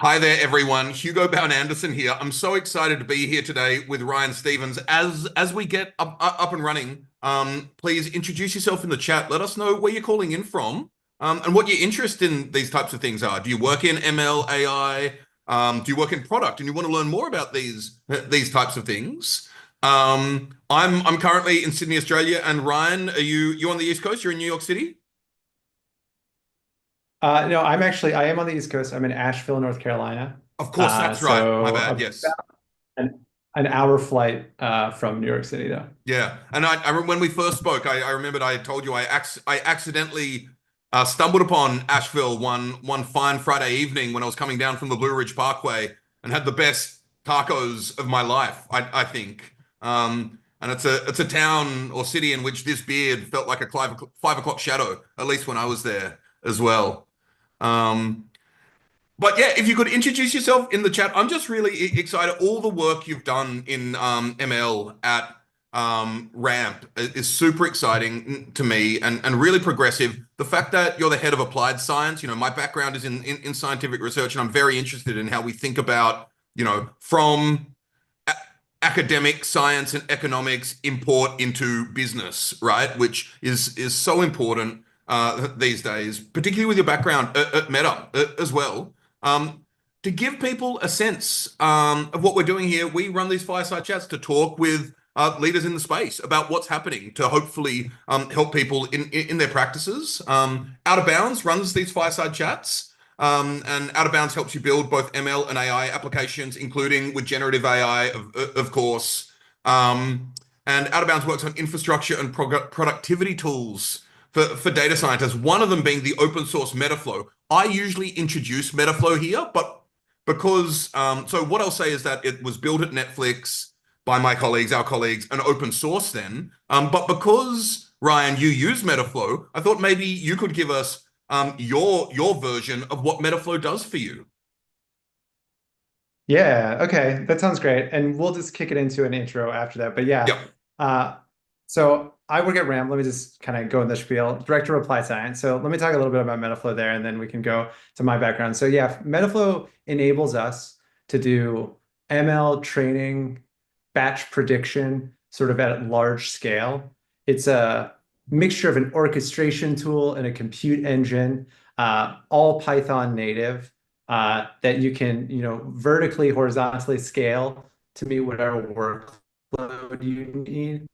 Hi there, everyone. Hugo Bowne-Anderson here. I'm so excited to be here today with Ryan Stevens. As we get up and running, please introduce yourself in the chat. Let us know where you're calling in from, and what your interest in these types of things are. Do you work in ML, AI? Do you work in product, and you want to learn more about these types of things? I'm currently in Sydney, Australia, and Ryan, are you on the East Coast? You're in New York City? No, I am on the East Coast. I'm in Asheville, North Carolina. Of course, that's right. My So bad. about Yes. an hour flight from New York City, though. Yeah, and when we first spoke, I remembered I told you I accidentally stumbled upon Asheville one fine Friday evening when I was coming down from the Blue Ridge Parkway and had the best tacos of my life, I think. And it's a town or city in which this beard felt like a 5 o'clock shadow, at least when I was there as well. Um, but yeah, if you could introduce yourself in the chat, I'm just really excited. All the work you've done in ML at Ramp is super exciting to me and really progressive. The fact that you're the head of applied science, my background is in scientific research, and I'm very interested in how we think about, from a- academic science and economics import into business, right? Which is so important these days, particularly with your background at Meta as well. Um, to give people a sense of what we're doing here, we run these fireside chats to talk with leaders in the space about what's happening to hopefully help people in their practices. Out of Bounds runs these fireside chats, and Out of Bounds helps you build both ML and AI applications, including with generative AI, of course. And Out of Bounds works on infrastructure and productivity tools for data scientists, one of them being the open source Metaflow. I usually introduce Metaflow here, but so what I'll say is that it was built at Netflix by our colleagues, and open source then. But because, Ryan, you use Metaflow, I thought maybe you could give us your version of what Metaflow does for you. Yeah, okay, that sounds great. And we'll just kick it into an intro after that. But yeah, Yep. uh, so I work at RAM. Let me just kind of go in the spiel. Director of Applied Science. So let me talk a little bit about Metaflow there, and then we can go to my background. So yeah, Metaflow enables us to do ML training, batch prediction, sort of at large scale. It's a mixture of an orchestration tool and a compute engine, all Python native, that you can, vertically, horizontally scale to meet whatever workload you need.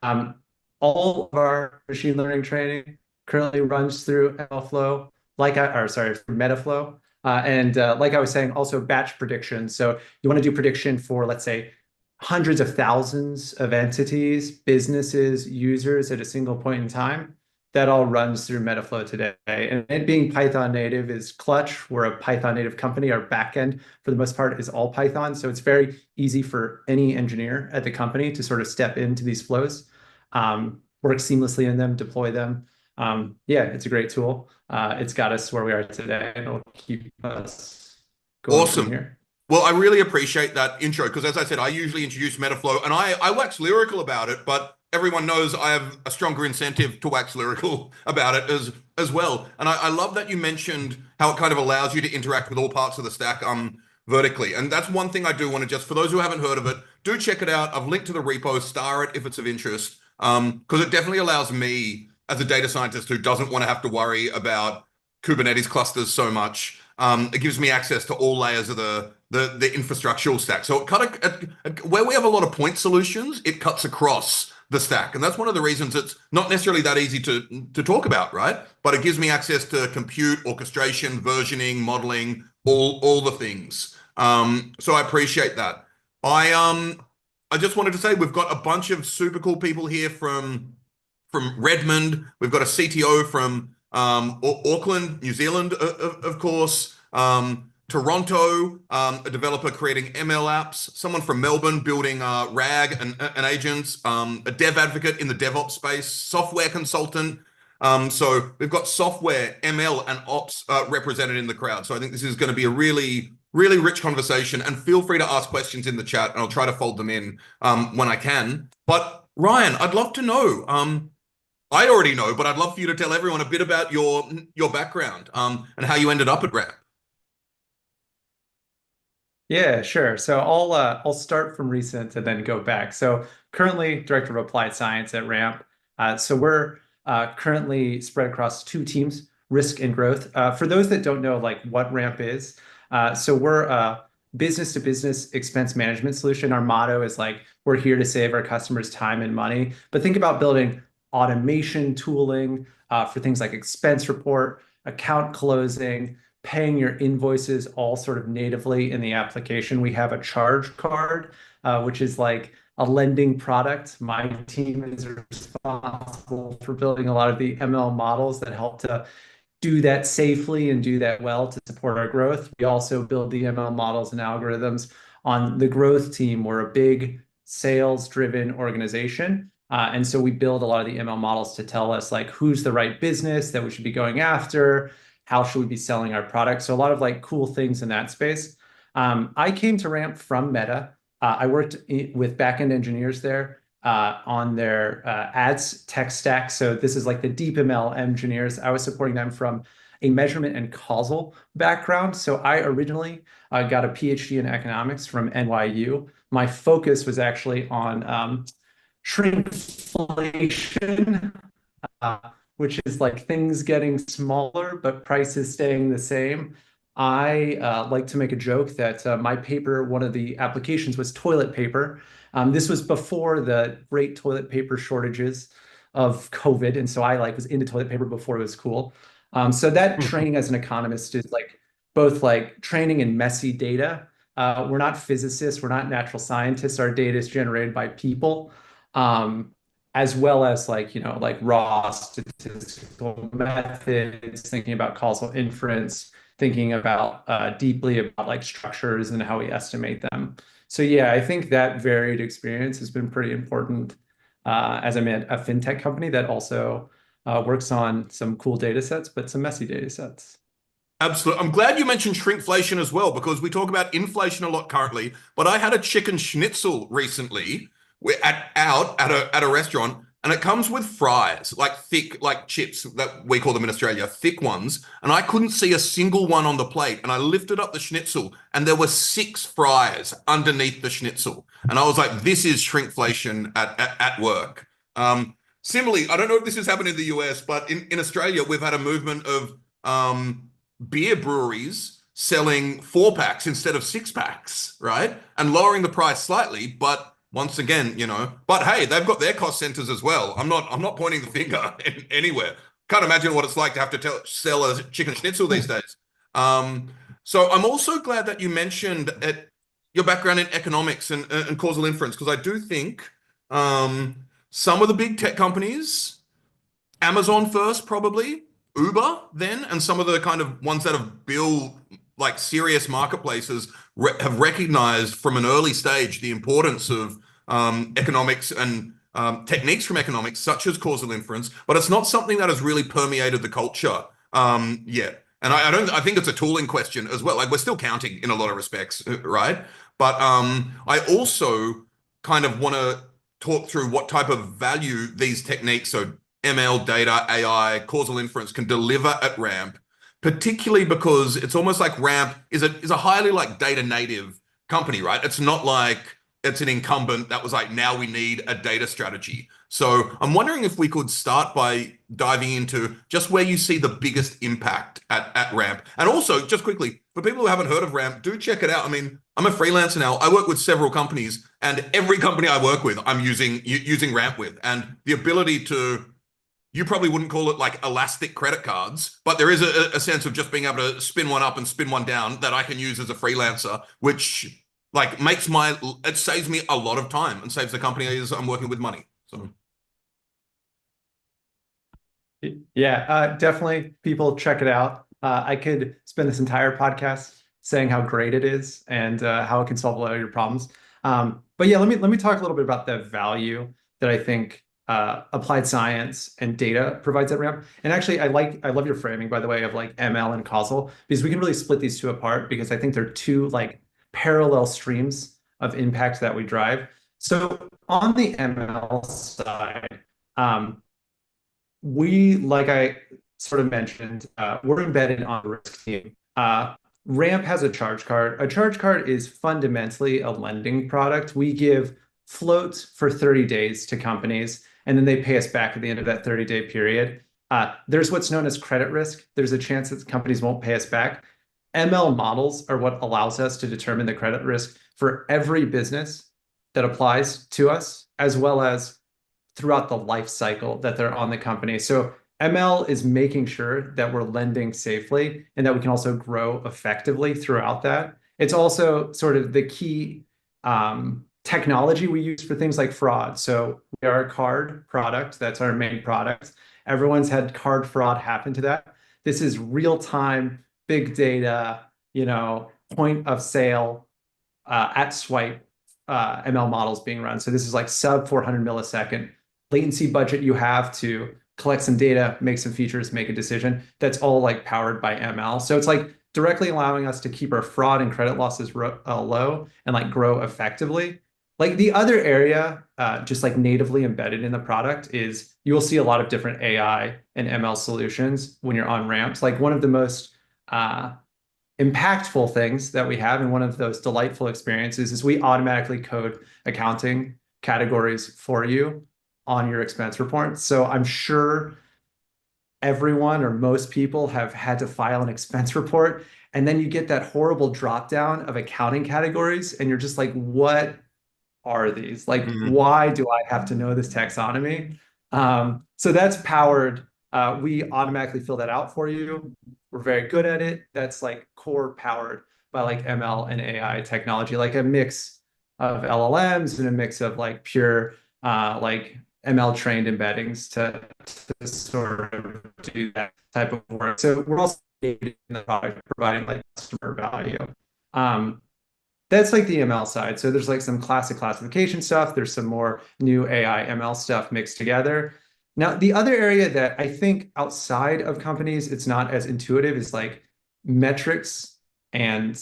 Um, all of our machine learning training currently runs through MLflow, through Metaflow. And like I was saying, also batch prediction. So you want to do prediction for, let's say, hundreds of thousands of entities, businesses, users at a single point in time. That all runs through Metaflow today. And it being Python native is clutch. We're a Python native company. Our backend, for the most part, is all Python. So it's very easy for any engineer at the company to sort of step into these flows, work seamlessly in them, deploy them. Yeah, it's a great tool. It's got us where we are today, and it'll keep us going from Awesome. here. Well, I really appreciate that intro because, as I said, I usually introduce Metaflow, and I wax lyrical about it, but everyone knows I have a stronger incentive to wax lyrical about it as well. And I love that you mentioned how it kind of allows you to interact with all parts of the stack vertically. And that's one thing I do want to just, for those who haven't heard of it, do check it out. I've linked to the repo, star it if it's of interest, because it definitely allows me as a data scientist who doesn't want to have to worry about Kubernetes clusters so much. It gives me access to all layers of the infrastructural stack. So it kind of, where we have a lot of point solutions, it cuts across the stack. And that's one of the reasons it's not necessarily that easy to talk about, right? But it gives me access to compute, orchestration, versioning, modeling, all the things. So I appreciate that. I just wanted to say we've got a bunch of super cool people here from Redmond. We've got a CTO from Auckland, New Zealand, of course. Toronto, a developer creating ML apps. Someone from Melbourne building RAG and agents. A dev advocate in the DevOps space. Software consultant. So we've got software, ML, and ops represented in the crowd. So I think this is going to be a really, really rich conversation. And feel free to ask questions in the chat, and I'll try to fold them in when I can. But Ryan, I'd love to know. I already know, but I'd love for you to tell everyone a bit about your background and how you ended up at Rap. Yeah, sure. So I'll start from recent and then go back. So currently director of applied science at Ramp. So we're currently spread across two teams, risk and growth. For those that don't know like what Ramp is, so we're a business to business expense management solution. Our motto is like we're here to save our customers time and money. But think about building automation tooling for things like expense report, account closing, paying your invoices all sort of natively in the application. We have a charge card, which is like a lending product. My team is responsible for building a lot of the ML models that help to do that safely and do that well to support our growth. We also build the ML models and algorithms on the growth team. We're a big sales-driven organization. And so we build a lot of the ML models to tell us like who's the right business that we should be going after, how should we be selling our product. So a lot of like cool things in that space. I came to Ramp from Meta. I worked with backend engineers there on their ads tech stack. So this is like the deep ML engineers. I was supporting them from a measurement and causal background. So I originally got a PhD in economics from NYU. My focus was actually on shrinkflation, uh, which is like things getting smaller, but prices staying the same. I like to make a joke that my paper, one of the applications was toilet paper. This was before the great toilet paper shortages of COVID, and so I like was into toilet paper before it was cool. So that training as an economist is like both like training in messy data. We're not physicists, we're not natural scientists. Our data is generated by people. Um, as well as like, like raw statistical methods, thinking about causal inference, thinking about deeply about like structures and how we estimate them. So yeah, I think that varied experience has been pretty important as I'm at a fintech company that also works on some cool data sets, but some messy data sets. Absolutely. I'm glad you mentioned shrinkflation as well, because we talk about inflation a lot currently. But I had a chicken schnitzel recently out at a restaurant, and it comes with fries, like thick, like chips that we call them in Australia, thick ones. And I couldn't see a single one on the plate. And I lifted up the schnitzel, and there were six fries underneath the schnitzel. And I was like, this is shrinkflation at work. Similarly, I don't know if this has happened in the US, but in Australia, we've had a movement of beer breweries selling 4 packs instead of 6 packs, right? And lowering the price slightly, but once again, but hey, they've got their cost centers as well. I'm not pointing the finger anywhere. Can't imagine what it's like to have to sell a chicken schnitzel these days. Um, so I'm also glad that you mentioned your background in economics and causal inference, because I do think some of the big tech companies, Amazon first, probably, Uber then, and some of the kind of ones that have built like serious marketplaces have recognized from an early stage the importance of economics and techniques from economics, such as causal inference, but it's not something that has really permeated the culture yet. And I think it's a tooling question as well. Like we're still counting in a lot of respects, right? But I also kind of want to talk through what type of value these techniques, so ML, data, AI, causal inference, can deliver at Ramp, particularly because it's almost like Ramp is a highly like data native company, right? It's not like it's an incumbent that was like, now we need a data strategy. So I'm wondering if we could start by diving into just where you see the biggest impact at Ramp. And also, just quickly, for people who haven't heard of Ramp, do check it out. I mean, I'm a freelancer now. I work with several companies, and every company I work with, I'm using Ramp with. And the ability to, you probably wouldn't call it like elastic credit cards, but there is a sense of just being able to spin one up and spin one down that I can use as a freelancer, which like it saves me a lot of time and saves the companies I'm working with money. So Yeah, definitely people check it out. I could spend this entire podcast saying how great it is and how it can solve a lot of your problems. But yeah, let me talk a little bit about the value that I think applied science and data provides at Ramp. And actually, I love your framing, by the way, of like ML and causal, because we can really split these two apart because I think they're two like parallel streams of impact that we drive. So on the ML side, we, like I sort of mentioned, we're embedded on the risk team. Ramp has a charge card. A charge card is fundamentally a lending product. We give floats for 30 days to companies, and then they pay us back at the end of that 30-day period. There's what's known as credit risk. There's a chance that companies won't pay us back. ML models are what allows us to determine the credit risk for every business that applies to us, as well as throughout the life cycle that they're on the company. So ML is making sure that we're lending safely and that we can also grow effectively throughout that. It's also sort of the key technology we use for things like fraud. So we are a card product. That's our main product. Everyone's had card fraud happen to that. This is real-time, big data, point of sale at swipe ML models being run. So this is like sub 400 millisecond latency budget you have to collect some data, make some features, make a decision. That's all like powered by ML. So it's like directly allowing us to keep our fraud and credit losses low and like grow effectively. Like the other area, just like natively embedded in the product, is you will see a lot of different AI and ML solutions when you're on ramps. Like one of the most impactful things that we have and one of those delightful experiences is we automatically code accounting categories for you on your expense report. So I'm sure everyone or most people have had to file an expense report, and then you get that horrible drop down of accounting categories, and you're just like, what are these? Like, why do I have to know this taxonomy? So that's powered. We automatically fill that out for you. We're very good at it. That's like core powered by like ML and AI technology, like a mix of LLMs and a mix of like pure like ML trained embeddings to sort of do that type of work. So we're also in the product providing like customer value. That's like the ML side. So there's like some classic classification stuff. There's some more new AI ML stuff mixed together. Now, the other area that I think outside of companies, it's not as intuitive is like metrics and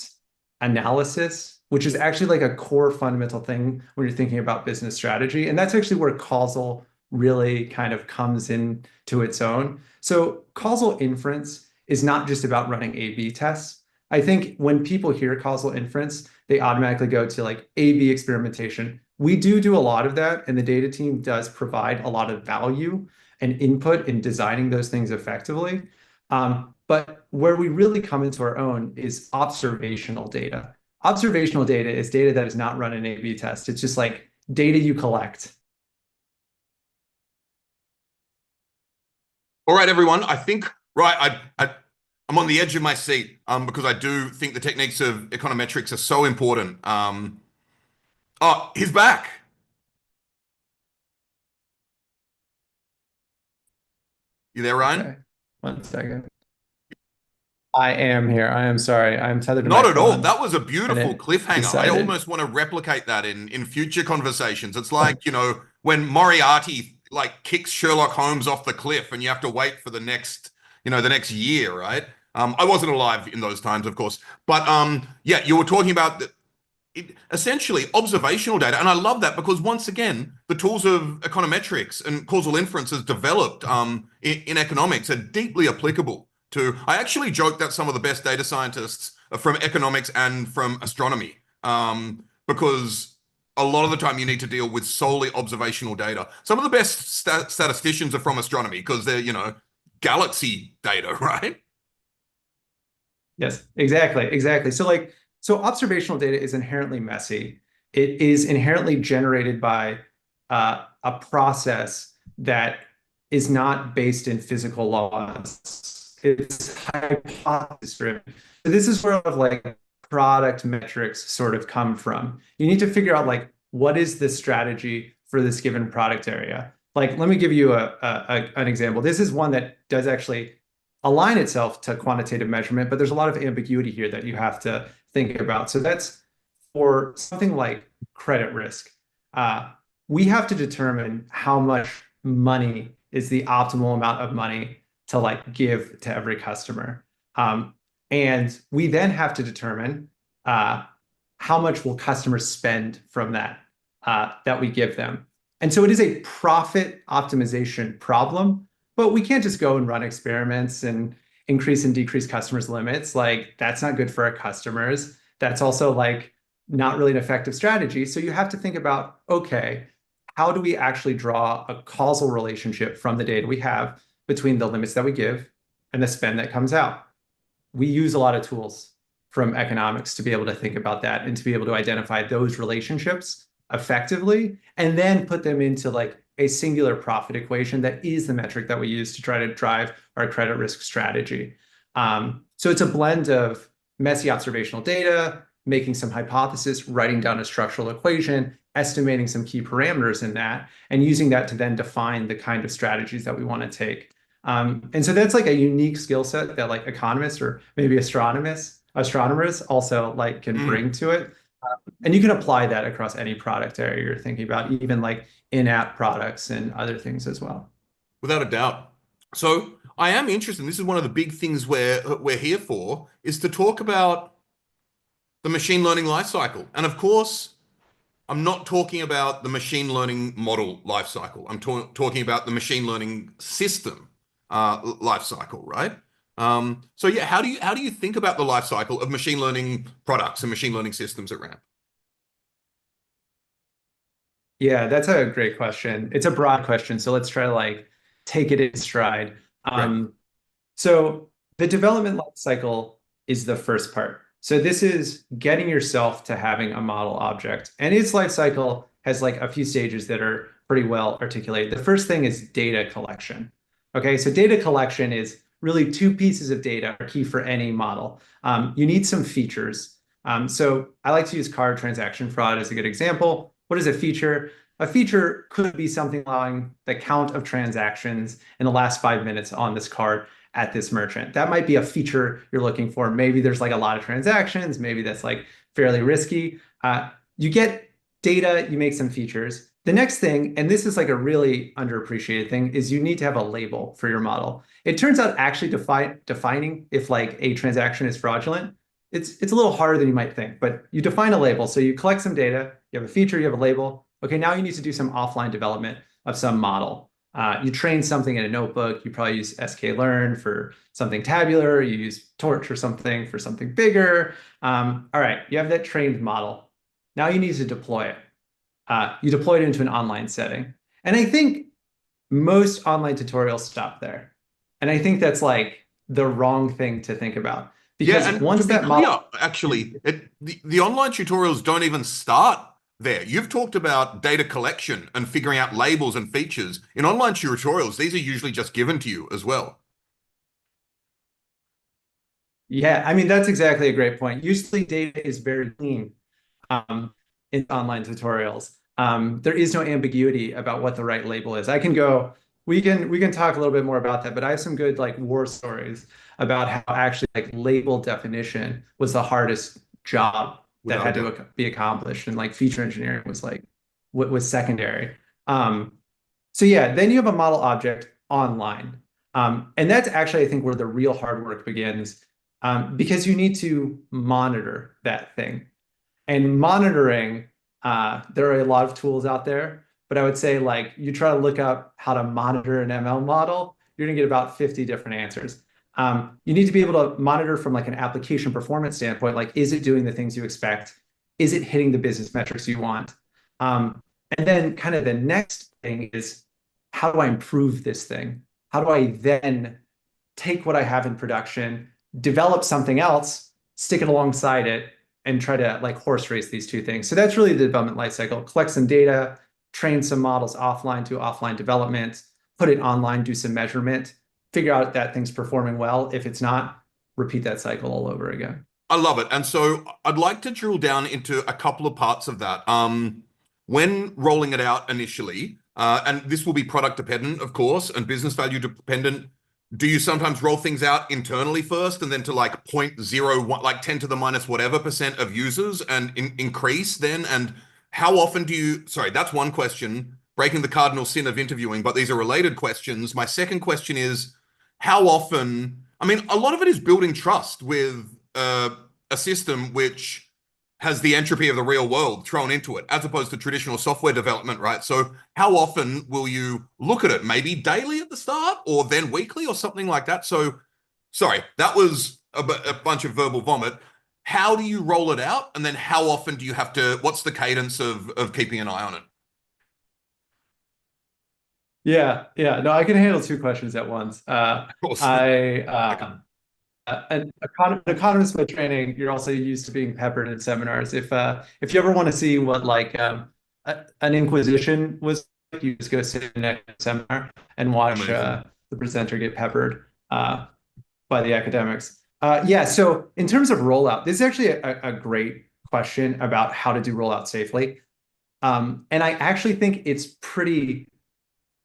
analysis, which is actually like a core fundamental thing when you're thinking about business strategy. And that's actually where Causal really kind of comes into its own. So causal inference is not just about running A/B tests. I think when people hear causal inference, they automatically go to like A/B experimentation. We do a lot of that, and the data team does provide a lot of value and input in designing those things effectively. But where we really come into our own is observational data. Observational data is data that is not run an A/B test. It's just like data you collect. All right, everyone. I think I'm on the edge of my seat because I do think the techniques of econometrics are so important. Oh, he's back. You there, Ryan? Okay, 1 second. I am here. I am sorry. I'm tethered to Not my at all. phone, That was a and beautiful it cliffhanger. I decided. almost want to replicate that in future conversations. It's like, when Moriarty like kicks Sherlock Holmes off the cliff and you have to wait for the next year, right? I wasn't alive in those times, of course. But yeah, you were talking about essentially observational data. And I love that because once again, the tools of econometrics and causal inference as developed in economics are deeply applicable to, I actually joke that some of the best data scientists are from economics and from astronomy because a lot of the time you need to deal with solely observational data. Some of the best statisticians are from astronomy because they're, galaxy data, right? Yes, exactly. So observational data is inherently messy. It is inherently generated by a process that is not based in physical laws. It's hypothesis driven. So this is where like product metrics sort of come from. You need to figure out like what is the strategy for this given product area. Like, let me give you an example. This is one that does actually align itself to quantitative measurement, but there's a lot of ambiguity here that you have to think about. So that's for something like credit risk. We have to determine how much money is the optimal amount of money to like give to every customer. And we then have to determine how much will customers spend from that we give them. And so it is a profit optimization problem, but we can't just go and run experiments increase and decrease customers' limits. Like that's not good for our customers. That's also like not really an effective strategy. So you have to think about, okay, how do we actually draw a causal relationship from the data we have between the limits that we give and the spend that comes out? We use a lot of tools from economics to be able to think about that and to be able to identify those relationships effectively and then put them into like a singular profit equation that is the metric that we use to try to drive our credit risk strategy. So it's a blend of messy observational data, making some hypothesis, writing down a structural equation, estimating some key parameters in that, and using that to then define the kind of strategies that we want to take. And so that's like a unique skill set that like economists or maybe astronomers also like can bring to it. And you can apply that across any product area you're thinking about, even like in-app products and other things as well. Without a doubt. So I am interested, and this is one of the big things we're here for, is to talk about the machine learning lifecycle. And of course, I'm not talking about the machine learning model lifecycle. I'm talking about the machine learning system lifecycle, right? So yeah, how do you think about the lifecycle of machine learning products and machine learning systems at Ramp? Yeah, that's a great question. It's a broad question, so let's try to like take it in stride. Great. So the development life cycle is the first part. So this is getting yourself to having a model object, and its life cycle has like a few stages that are pretty well articulated. The first thing is data collection. Okay, so data collection is really two pieces of data are key for any model. You need some features. So I like to use card transaction fraud as a good example. What is a feature? A feature could be something allowing the count of transactions in the last 5 minutes on this card at this merchant. That might be a feature you're looking for. Maybe there's like a lot of transactions. Maybe that's like fairly risky. You get data, you make some features. The next thing, and this is like a really underappreciated thing, is you need to have a label for your model. It turns out actually defining if like a transaction is fraudulent, it's a little harder than you might think, but you define a label. So you collect some data, you have a feature, you have a label. Okay, now you need to do some offline development of some model. You train something in a notebook. You probably use sklearn for something tabular. You use Torch or something for something bigger. All right, you have that trained model. Now you need to deploy it. You deploy it into an online setting. And I think most online tutorials stop there. And I think that's like the wrong thing to think about. Because Yeah, and once to be that clear, model, actually, the online tutorials don't even start there. You've talked about data collection and figuring out labels and features. In online tutorials, these are usually just given to you as well. yeah, I mean, that's exactly a great point. Usually data is very clean in online tutorials. There is no ambiguity about what the right label is. I can go, we can talk a little bit more about that, but I have some good like war stories about how actually like label definition was the hardest job that Without a had doubt. to be accomplished, and like feature engineering was like what was secondary. So yeah, then you have a model object online. And that's actually, I think, where the real hard work begins, because you need to monitor that thing. And monitoring, there are a lot of tools out there, but I would say like you try to look up how to monitor an ML model, you're gonna get about 50 different answers. You need to be able to monitor from like an application performance standpoint, like is it doing the things you expect? Is it hitting the business metrics you want? And then kind of the next thing is how do I improve this thing? How do I then take what I have in production, develop something else, stick it alongside it, and try to like horse race these two things. So that's really the development lifecycle. Collect some data, train some models offline, do offline development, put it online, do some measurement, figure out if that thing's performing well. If it's not, repeat that cycle all over again. I love it. And so I'd like to drill down into a couple of parts of that. When rolling it out initially, and this will be product dependent, of course, and business value dependent, do you sometimes roll things out internally first and then to like 0.01, like 10 to the minus whatever percent of users and increase then? And how often do you, sorry, that's one question, breaking the cardinal sin of interviewing, but these are related questions. My second question is, how often, I mean, a lot of it is building trust with a system which has the entropy of the real world thrown into it, as opposed to traditional software development, right? So how often will you look at it? Maybe daily at the start, or then weekly, or something like that. So Sorry, that was a bunch of verbal vomit. How do you roll it out? And then how often do you have to, what's the cadence of keeping an eye on it? Yeah, yeah. No, I can handle two questions at once. Of course. I I can. an economist by training, you're also used to being peppered in seminars. If you ever want to see what like an inquisition was, you just go sit in a seminar and watch Amazing. the presenter get peppered by the academics. Yeah, so in terms of rollout, this is actually a great question about how to do rollout safely. And I actually think it's pretty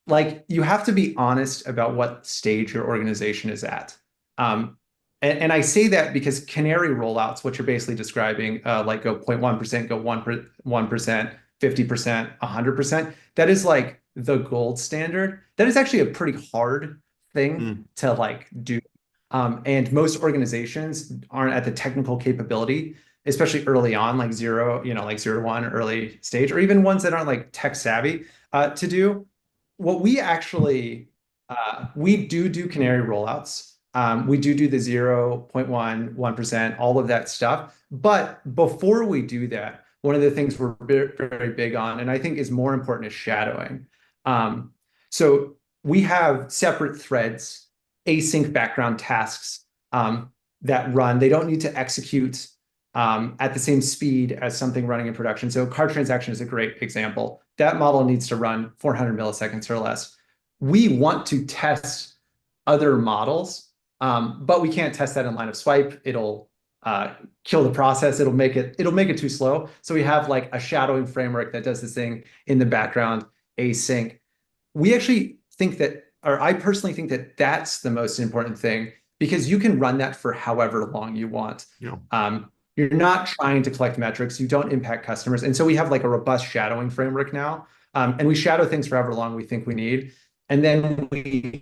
like you have to be honest about what stage your organization is at. Um, and I say that because canary rollouts, which are basically describing like go 0.1%, go 1%, 50%, 100%, that is like the gold standard. That is actually a pretty hard thing Mm. to like do. And most organizations aren't at the technical capability, especially early on, like zero, like 0 to 1 early stage, or even ones that aren't like tech savvy to do what we actually we do canary rollouts. We do the 0.1, 1%, all of that stuff. But before we do that, one of the things we're very big on, and I think is more important, is shadowing. So we have separate threads, async background tasks that run. They don't need to execute at the same speed as something running in production. So card transaction is a great example. That model needs to run 400 milliseconds or less. We want to test other models, but we can't test that in line of swipe. It'll kill the process. It'll make it too slow. So we have like a shadowing framework that does this thing in the background, async. We actually think that, or I personally think that that's the most important thing because you can run that for however long you want. Yeah. You're not trying to collect metrics. You don't impact customers. And so we have like a robust shadowing framework now. And we shadow things for however long we think we need. And then we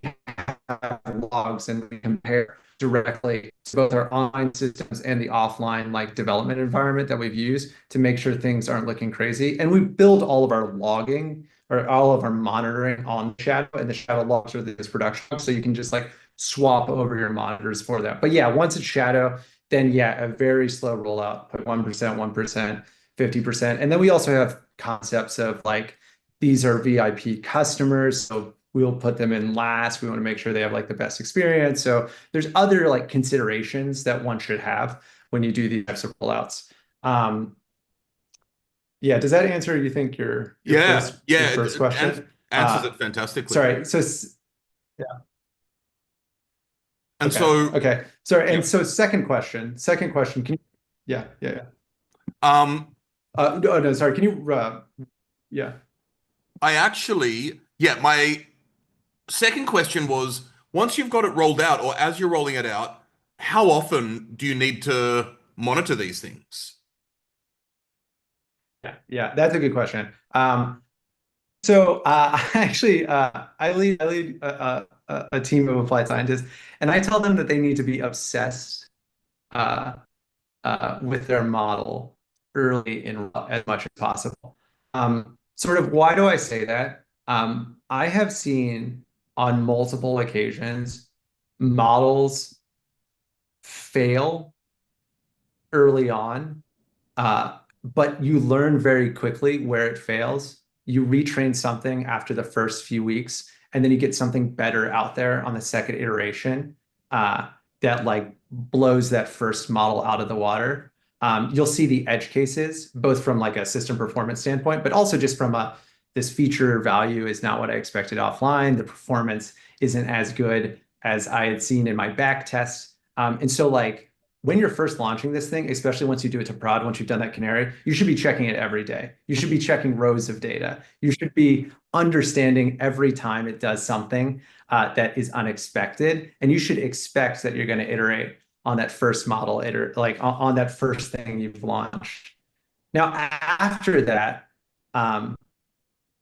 have logs and we compare directly to both our online systems and the offline like development environment that we've used to make sure things aren't looking crazy. And we build all of our logging or all of our monitoring on Shadow, and the Shadow logs are this production log, so you can just like swap over your monitors for that. But yeah, once it's Shadow, then yeah, a very slow rollout, 1%, 1%, 50%. And then we also have concepts of like, these are VIP customers, so we'll put them in last. We want to make sure they have like the best experience. So there's other like considerations that one should have when you do these types of rollouts. Yeah, does that answer, you think, your Yeah. first Yeah. question? Answers it fantastically. Sorry, so yeah, And okay, so, okay. Sorry, yeah. and so second question, can you, yeah. Um, No, sorry, can you, yeah. I actually, yeah, my second question was once you've got it rolled out or as you're rolling it out, how often do you need to monitor these things? Yeah, that's a good question. So actually, I lead a team of applied scientists, and I tell them that they need to be obsessed uh, with their model early in as much as possible. Sort of why do I say that? I have seen on multiple occasions models fail early on, but you learn very quickly where it fails. You retrain something after the first few weeks, and then you get something better out there on the second iteration that like blows that first model out of the water. You'll see the edge cases, both from like a system performance standpoint, but also just from a this feature value is not what I expected offline. The performance isn't as good as I had seen in my back tests. And so like when you're first launching this thing, especially once you do it to prod, once you've done that canary, you should be checking it every day. You should be checking rows of data. You should be understanding every time it does something that is unexpected. And you should expect that you're going to iterate on that first model, like on that first thing you've launched. Now, after that,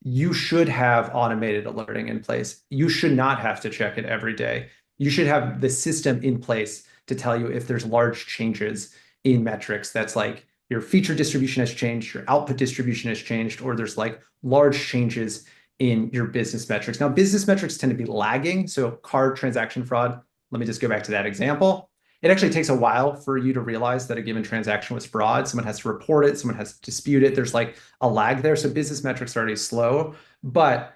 you should have automated alerting in place. You should not have to check it every day. You should have the system in place to tell you if there's large changes in metrics. That's like your feature distribution has changed, your output distribution has changed, or there's like large changes in your business metrics. Now, business metrics tend to be lagging. So card transaction fraud, let me just go back to that example. It actually takes a while for you to realize that a given transaction was fraud. Someone has to report it, someone has to dispute it. There's like a lag there. So business metrics are already slow, but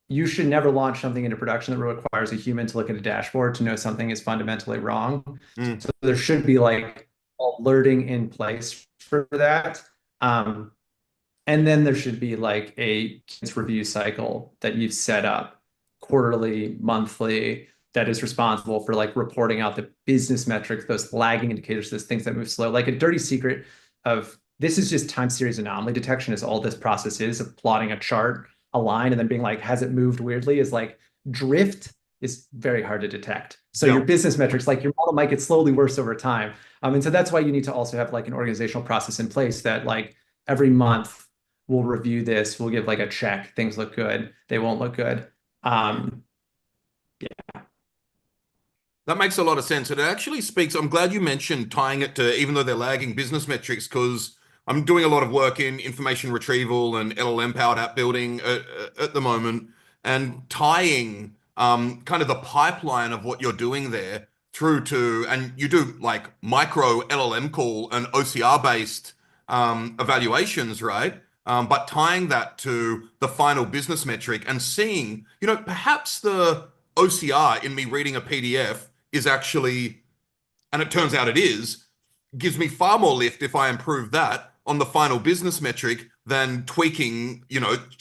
you should never launch something into production that requires a human to look at a dashboard to know something is fundamentally wrong. Mm. So there should be like alerting in place for that. And then there should be like a review cycle that you've set up quarterly, monthly, that is responsible for like reporting out the business metrics, those lagging indicators, those things that move slow. Like a dirty secret of this is just time series anomaly detection is all this process is of plotting a chart, a line, and then being like, has it moved weirdly? Is like drift is very hard to detect. So Yeah. your business metrics, like your model might get slowly worse over time. And so that's why you need to also have like an organizational process in place that like every month we'll review this, we'll give like a check, things look good, they won't look good. Yeah. That makes a lot of sense. And it actually speaks, I'm glad you mentioned tying it to, even though they're lagging business metrics, because I'm doing a lot of work in information retrieval and LLM powered app building at the moment, and tying kind of the pipeline of what you're doing there through to, and you do like micro LLM call and OCR based evaluations, right? But tying that to the final business metric and seeing, perhaps the OCR in me reading a PDF is actually, and it turns out it is, gives me far more lift if I improve that on the final business metric than tweaking,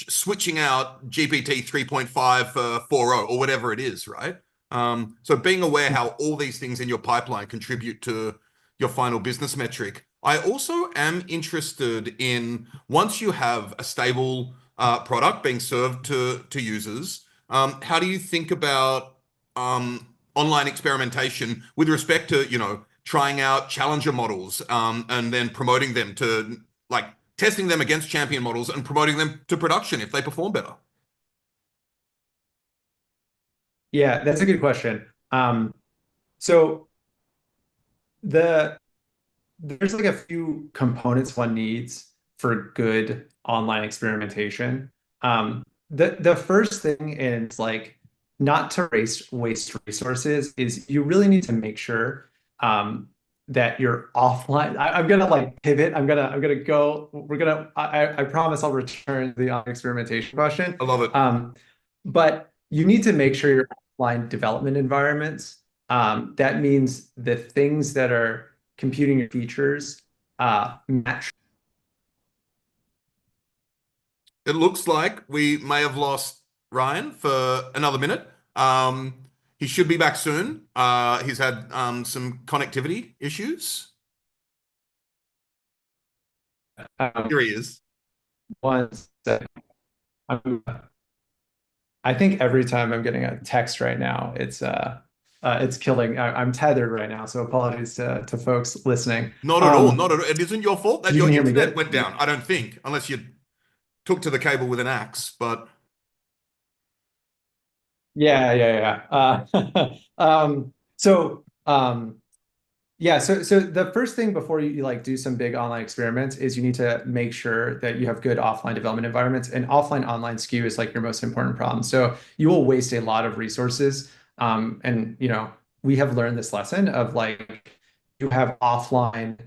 switching out GPT 3.5 for 4.0 or whatever it is, right? So being aware how all these things in your pipeline contribute to your final business metric. I also am interested in, once you have a stable product being served to users, how do you think about online experimentation with respect to, trying out challenger models and then promoting them to, like, testing them against champion models and promoting them to production if they perform better? Yeah, that's a good question. So the there's like a few components one needs for good online experimentation. The first thing is like not to waste resources is you really need to make sure that you're offline. I'm gonna like pivot. I'm gonna go. I promise I'll return to the experimentation question. I love it. But you need to make sure your offline development environments. That means the things that are computing your features match. It looks like we may have lost Ryan for another minute. He should be back soon. He's had some connectivity issues. Um, Here he is. one second. I think every time I'm getting a text right now, it's killing. I'm tethered right now, so apologies to folks listening. Not at all. Not at all. It isn't your fault that You your can hear me internet good? went down. I don't think, unless you took to the cable with an axe. But Yeah, yeah, yeah. Yeah, so the first thing before you like do some big online experiments is you need to make sure that you have good offline development environments, and offline online skew is like your most important problem. So you will waste a lot of resources. And we have learned this lesson of like you have offline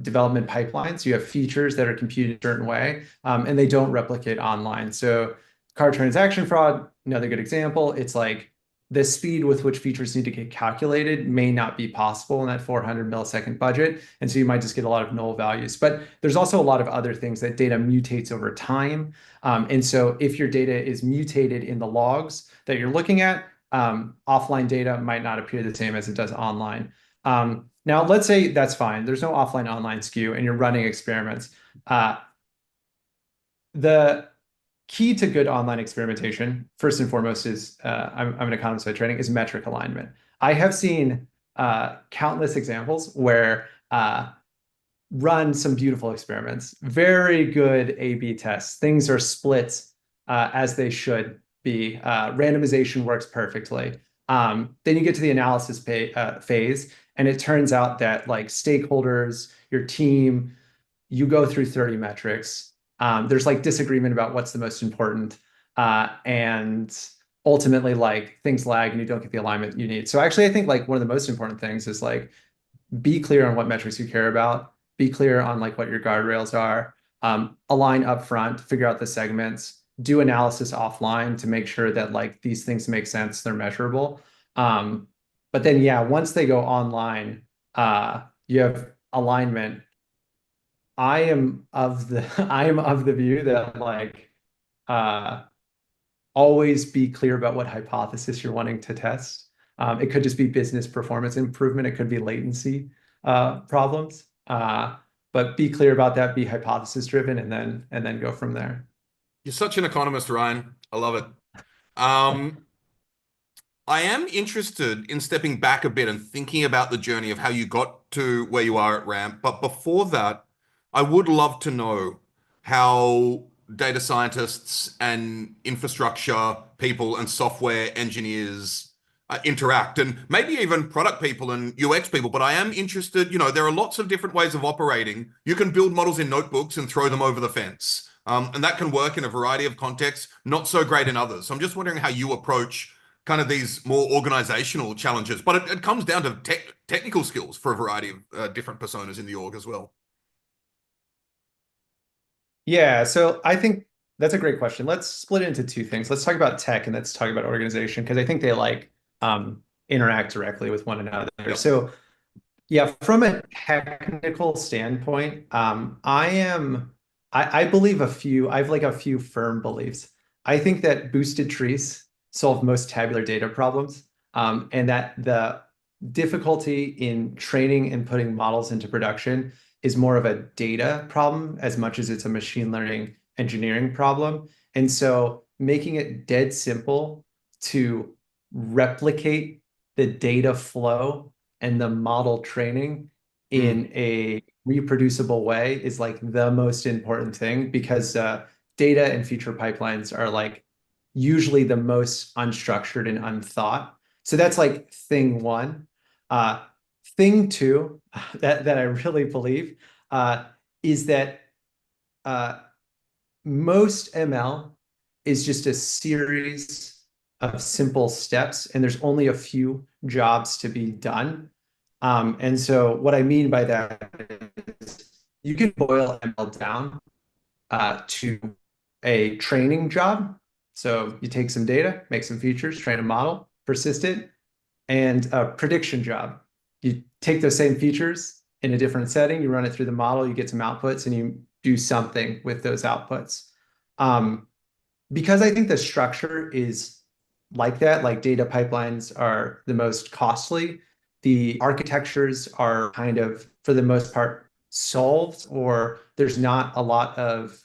development pipelines. You have features that are computed a certain way, and they don't replicate online. So card transaction fraud, another good example. It's like the speed with which features need to get calculated may not be possible in that 400 millisecond budget. And so you might just get a lot of null values. But there's also a lot of other things that data mutates over time. And so if your data is mutated in the logs that you're looking at, offline data might not appear the same as it does online. Now, let's say that's fine. There's no offline online skew and you're running experiments. The key to good online experimentation, first and foremost, is I'm an economist by training, is metric alignment. I have seen countless examples where run some beautiful experiments, very good A/B tests. Things are split as they should be. Randomization works perfectly. Then you get to the analysis phase, and it turns out that like stakeholders, your team, you go through 30 metrics. There's like disagreement about what's the most important. And ultimately like things lag and you don't get the alignment you need. So actually, I think like one of the most important things is like be clear on what metrics you care about, be clear on like what your guardrails are, align upfront, figure out the segments, do analysis offline to make sure that like these things make sense, they're measurable. But then yeah, once they go online, you have alignment. I am of the view that like uh always be clear about what hypothesis you're wanting to test. It could just be business performance improvement. It could be latency problems. But be clear about that, be hypothesis driven, and then go from there. You're such an economist, Ryan. I love it. Um, I am interested in stepping back a bit and thinking about the journey of how you got to where you are at Ramp. But before that, I would love to know how data scientists and infrastructure people and software engineers interact, and maybe even product people and UX people. But I am interested, there are lots of different ways of operating. You can build models in notebooks and throw them over the fence. And that can work in a variety of contexts, not so great in others. So I'm just wondering how you approach kind of these more organizational challenges, but it comes down to technical skills for a variety of different personas in the org as well. Yeah, so I think that's a great question. Let's split it into two things. Let's talk about tech and let's talk about organization because I think they like interact directly with one another. Yep. So yeah, from a technical standpoint, I believe I have like a few firm beliefs. I think that boosted trees solve most tabular data problems, and that the difficulty in training and putting models into production is more of a data problem as much as it's a machine learning engineering problem. And so making it dead simple to replicate the data flow and the model training Mm. in a reproducible way is like the most important thing because data and feature pipelines are like usually the most unstructured and unthought. So that's like thing one. Uh, Thing two that I really believe uh, is that uh, most ML is just a series of simple steps, and there's only a few jobs to be done. And so what I mean by that is you can boil ML down to a training job. So you take some data, make some features, train a model, persist it, and a prediction job. You take those same features in a different setting, you run it through the model, you get some outputs, and you do something with those outputs. Um, because I think the structure is like that, like data pipelines are the most costly. The architectures are kind of, for the most part, solved, or there's not a lot of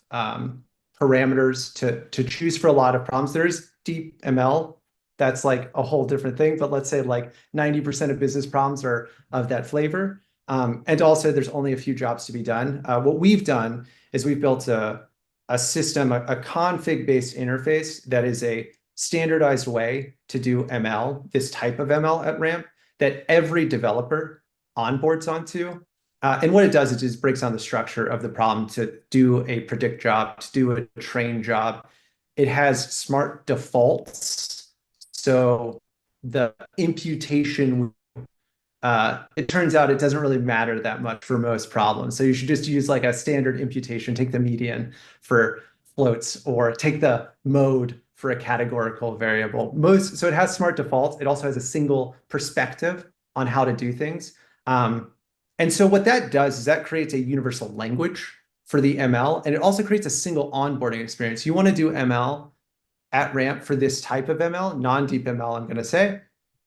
parameters to choose for a lot of problems. There is deep ML. That's like a whole different thing. But let's say like 90% of business problems are of that flavor. And also, there's only a few jobs to be done. What we've done is we've built a system, a config-based interface that is a standardized way to do ML, this type of ML at Ramp, that every developer onboards onto. And what it does is just breaks down the structure of the problem to do a predict job, to do a train job. It has smart defaults. So the imputation it turns out it doesn't really matter that much for most problems. So you should just use like a standard imputation, take the median for floats, or take the mode for a categorical variable. So it has smart defaults. It also has a single perspective on how to do things. And so what that does is that creates a universal language for the ML, and it also creates a single onboarding experience. You want to do ML at Ramp for this type of ML, non-deep ML, I'm going to say,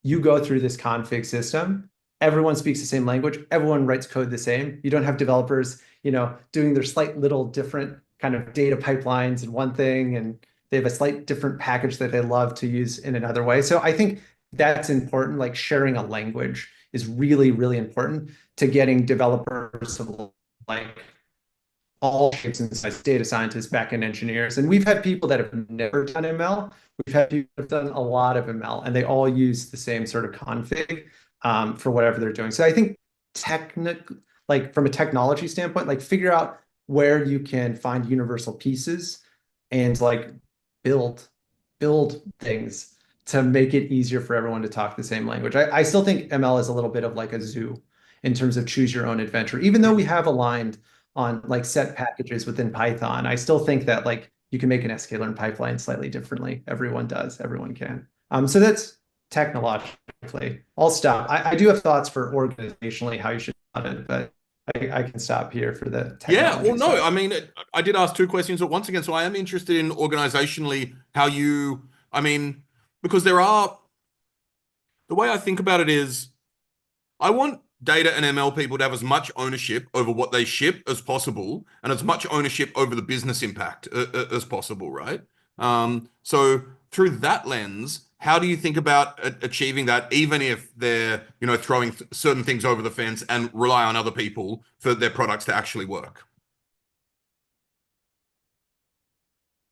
you go through this config system. Everyone speaks the same language. Everyone writes code the same. You don't have developers, doing their slight little different kind of data pipelines in one thing, and they have a slight different package that they love to use in another way. So I think that's important. Like sharing a language is really, really important to getting developers of like all shapes and sizes, data scientists, backend engineers. And we've had people that have never done ML. We've had people that have done a lot of ML, and they all use the same sort of config for whatever they're doing. So I think like from a technology standpoint, like figure out where you can find universal pieces and like build things. to make it easier for everyone to talk the same language. I still think ML is a little bit of like a zoo in terms of choose your own adventure. Even though we have aligned on like set packages within Python, I still think that like you can make an sklearn pipeline slightly differently. Everyone does, everyone can. So that's technologically. I'll stop. I do have thoughts for organizationally how you should run it, but I can stop here for the Yeah, well, technology no, stuff. I mean, I did ask two questions at once again, so I am interested in organizationally how you, I mean, because there are, the way I think about it is, I want data and ML people to have as much ownership over what they ship as possible and as much ownership over the business impact as possible, right? So through that lens, how do you think about achieving that, even if they're, throwing certain things over the fence and rely on other people for their products to actually work?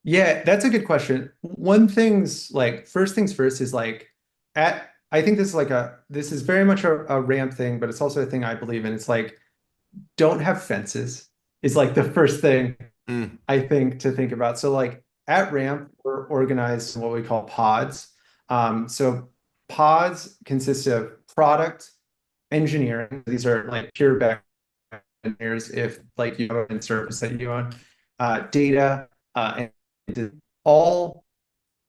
Yeah, that's a good question. One thing's like first things first is like at I think this is very much a ramp thing, but it's also a thing I believe in. It's like don't have fences is like the first thing Mm, I think to think about. So like at ramp, we're organized in what we call pods. So pods consist of product engineering. These are like pure back engineers if like you have a service that you own, data, and all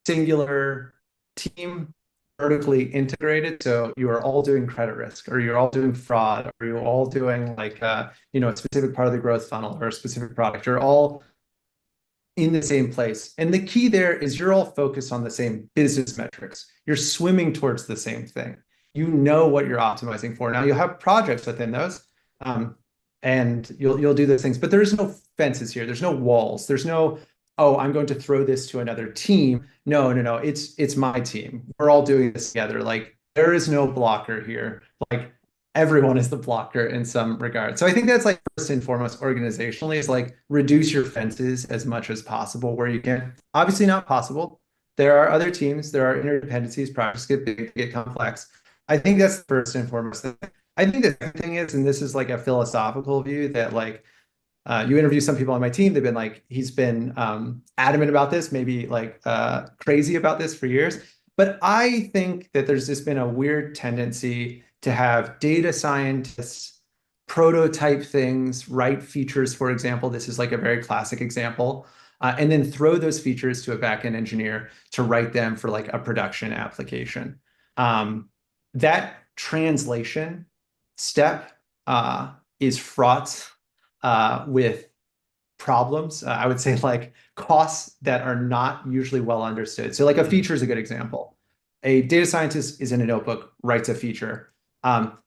singular team vertically integrated. So you are all doing credit risk, or you're all doing fraud, or you're all doing like a specific part of the growth funnel or a specific product. You're all in the same place. And the key there is you're all focused on the same business metrics. You're swimming towards the same thing. You know what you're optimizing for. Now you'll have projects within those, and you'll do those things, but there's no fences here. There's no walls. There's no, oh, I'm going to throw this to another team. No, no, no. It's my team. We're all doing this together. Like there is no blocker here. Like everyone is the blocker in some regard. So I think that's like first and foremost organizationally is like reduce your fences as much as possible where you can. Obviously not possible. There are other teams, there are interdependencies, projects get big, get complex. I think that's the first and foremost thing. I think the second thing is, and this is like a philosophical view that like you interview some people on my team, they've been like, he's been adamant about this, maybe like crazy about this for years. But I think that there's just been a weird tendency to have data scientists prototype things, write features, for example. This is like a very classic example. And then throw those features to a backend engineer to write them for like a production application. That translation step is fraught with problems. I would say like costs that are not usually well understood. So like a feature is a good example. A data scientist is in a notebook, writes a feature.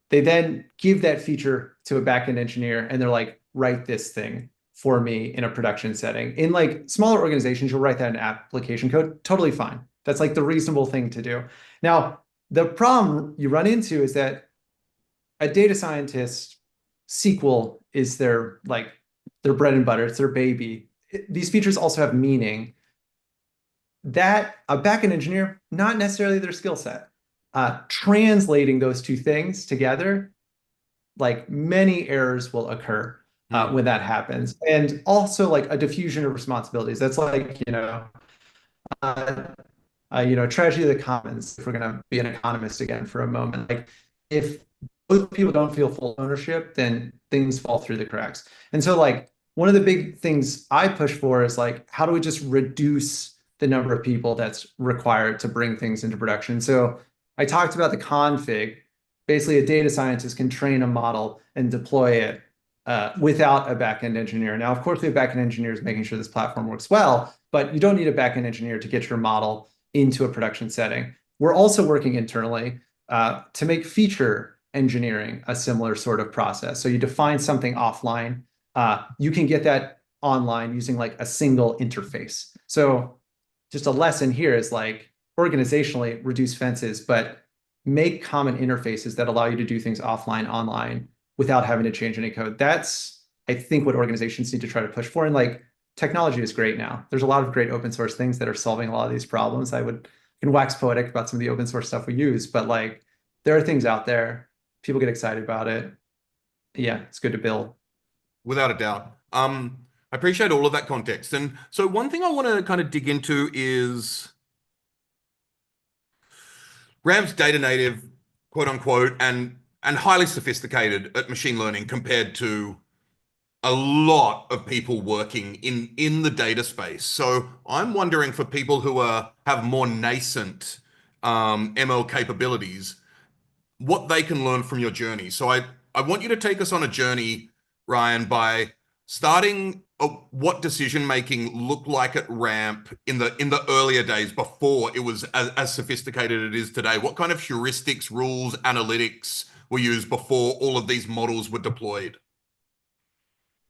They then give that feature to a backend engineer and they're like, write this thing for me in a production setting. In like smaller organizations, you'll write that in application code, totally fine. That's like the reasonable thing to do. Now, the problem you run into is that a data scientist SQL is their bread and butter, it's their baby. These features also have meaning. That a backend engineer, not necessarily their skill set. Translating those two things together, like many errors will occur mm. when that happens. And also like a diffusion of responsibilities. That's like, uh, tragedy of the commons, if we're going to be an economist again for a moment. Like if both people don't feel full ownership, then things fall through the cracks. And so like one of the big things I push for is like, how do we just reduce the number of people that's required to bring things into production? So I talked about the config. Basically, a data scientist can train a model and deploy it without a backend engineer. Now, of course, we have backend engineers making sure this platform works well, but you don't need a backend engineer to get your model into a production setting. We're also working internally to make feature engineering a similar sort of process. So you define something offline, you can get that online using like a single interface. So just a lesson here is like organizationally reduce fences, but make common interfaces that allow you to do things offline, online without having to change any code. That's, I think, what organizations need to try to push for. And like technology is great now. There's a lot of great open source things that are solving a lot of these problems. Can wax poetic about some of the open source stuff we use, but like there are things out there. People get excited about it. Yeah, it's good to build. Without a doubt. I appreciate all of that context. And so one thing I want to kind of dig into is RAM's data native, quote unquote, and highly sophisticated at machine learning compared to a lot of people working in the data space. So I'm wondering for people who have more nascent ML capabilities, what they can learn from your journey. So I want you to take us on a journey, Ryan, by starting what decision making looked like at Ramp in the earlier days before it was as sophisticated as it is today. What kind of heuristics, rules, analytics were used before all of these models were deployed?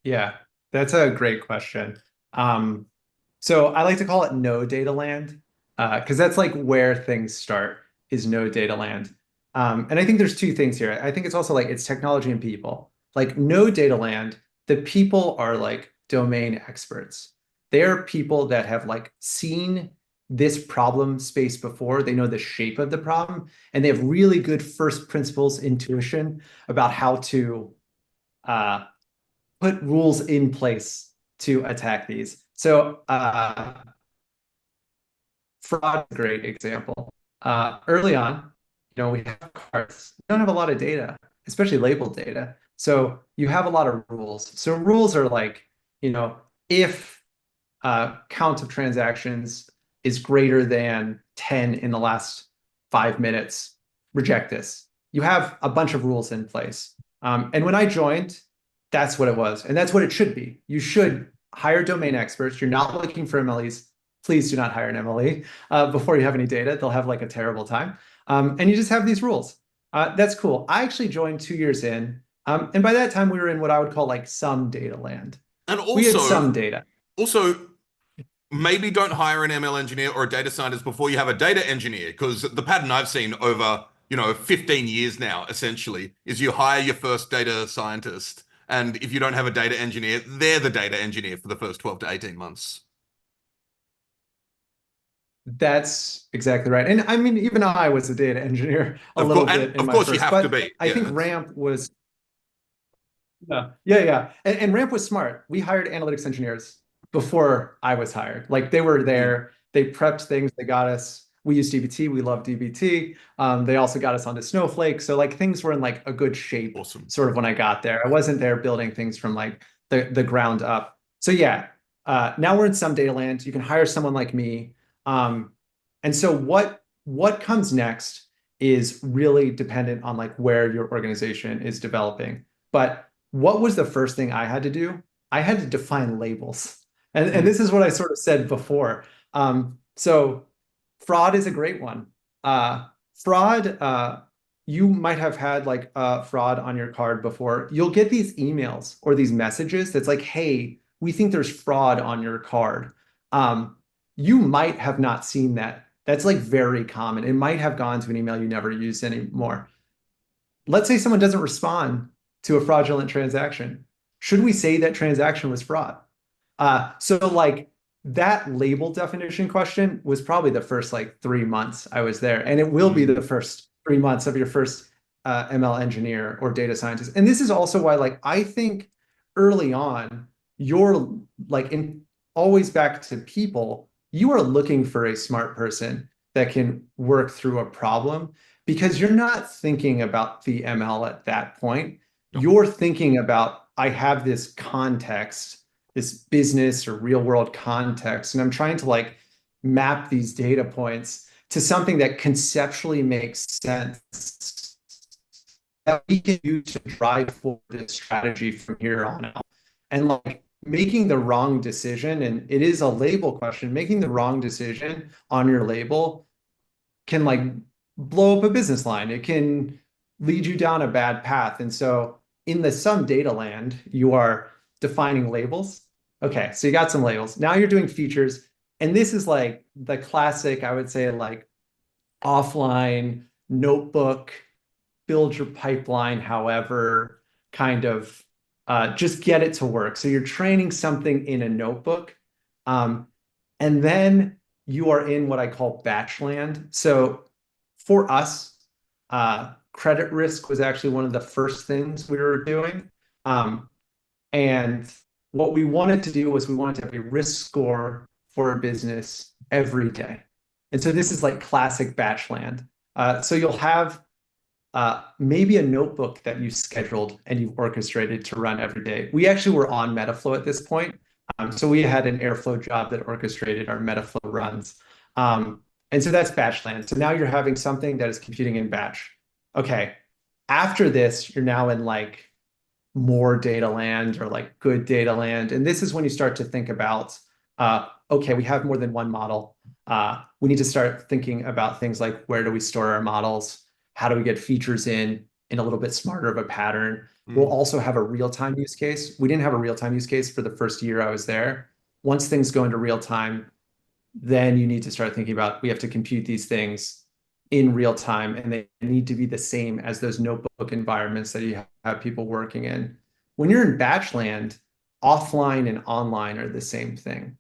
Yeah, that's a great question. Um, so I like to call it no data land, because that's like where things start is no data land. And I think there's two things here. I think it's also like it's technology and people. Like no data land, the people are like domain experts. They are people that have like seen this problem space before. They know the shape of the problem, and they have really good first principles intuition about how to uh, put rules in place to attack these. So fraud is a great example. Early on, we have cards. We don't have a lot of data, especially labeled data. So you have a lot of rules. So rules are like, if count of transactions is greater than 10 in the last 5 minutes, reject this. You have a bunch of rules in place. And when I joined, that's what it was. And that's what it should be. You should hire domain experts. You're not looking for MLEs. Please do not hire an MLE before you have any data. They'll have like a terrible time. And you just have these rules. That's cool. I actually joined 2 years in. And by that time, we were in what I would call like some data land. And We had also, some data. also maybe don't hire an ML engineer or a data scientist before you have a data engineer, because the pattern I've seen over, 15 years now, essentially, is you hire your first data scientist. And if you don't have a data engineer, they're the data engineer for the first 12 to 18 months. That's exactly right. And I mean, even I was a data engineer a Of little course, and bit in of my course you first, have to but be. I Yeah, think it's Ramp was, yeah. And Ramp was smart. We hired analytics engineers before I was hired. Like they were mm, there, they prepped things, they got us. We use DBT, we love DBT. They also got us onto Snowflake. So like things were in like a good shape awesome. sort of when I got there. I wasn't there building things from like the ground up. So yeah, now we're in some data land. You can hire someone like me. And so what comes next is really dependent on like where your organization is developing. But what was the first thing I had to do? I had to define labels. And Mm. this is what I sort of said before. So fraud is a great one. Fraud, you might have had like fraud on your card before. You'll get these emails or these messages that's like, hey, we think there's fraud on your card. You might have not seen that. That's like very common. It might have gone to an email you never use anymore. Let's say someone doesn't respond to a fraudulent transaction. Should we say that transaction was fraud? So like that label definition question was probably the first like 3 months I was there, and it will be Mm. the first 3 months of your first ML engineer or data scientist. And this is also why like I think early on you're like in always back to people, you are looking for a smart person that can work through a problem because you're not thinking about the ML at that point. Yep. You're thinking about, I have this context, this business or real world context, and I'm trying to like map these data points to something that conceptually makes sense that we can use to drive forward this strategy from here on out. And like making the wrong decision, and it is a label question, making the wrong decision on your label can like blow up a business line. It can lead you down a bad path. And so in the some data land, you are defining labels. Okay, so you got some labels. Now you're doing features. And this is like the classic, I would say, like offline notebook, build your pipeline, however, kind of just get it to work. So you're training something in a notebook. Um, and then you are in what I call batch land. So for us, credit risk was actually one of the first things we were doing. Um, and what we wanted to do was we wanted to have a risk score for a business every day. And so this is like classic batch land. So you'll have maybe a notebook that you scheduled and you've orchestrated to run every day. We actually were on Metaflow at this point. So we had an Airflow job that orchestrated our Metaflow runs. And so that's batch land. So now you're having something that is computing in batch. Okay. After this, you're now in like more data land or like good data land. And this is when you start to think about, okay, we have more than one model. We need to start thinking about things like where do we store our models? How do we get features in a little bit smarter of a pattern? We'll also have a real-time use case. We didn't have a real-time use case for the first year I was there. Once things go into real time, then you need to start thinking about we have to compute these things in real time, and they need to be the same as those notebook environments that you have people working in. When you're in batch land, offline and online are the same thing.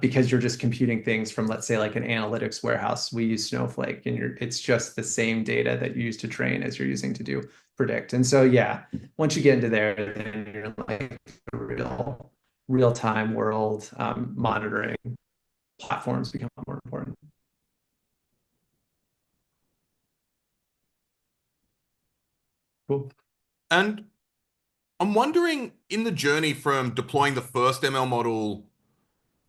Because you're just computing things from, let's say, like an analytics warehouse. We use Snowflake, and it's just the same data that you use to train as you're using to do predict. And so, yeah, once you get into there, then you're like a real-time world. Monitoring platforms become more important. Cool. And I'm wondering, in the journey from deploying the first ML model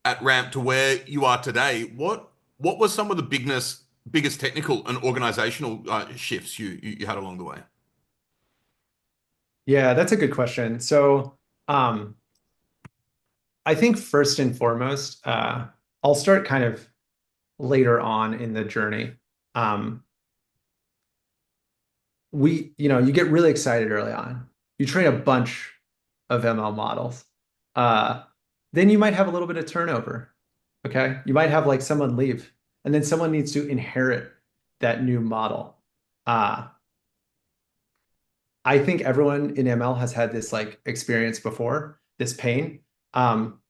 at Ramp to where you are today, what was some of the biggest technical and organizational shifts you had along the way? Yeah, that's a good question. So, I think first and foremost, I'll start kind of later on in the journey. Um, you get really excited early on. You train a bunch of ML models. Uh, then you might have a little bit of turnover. Okay. You might have like someone leave, and then someone needs to inherit that new model. Uh, I think everyone in ML has had this like experience before, this pain. Um,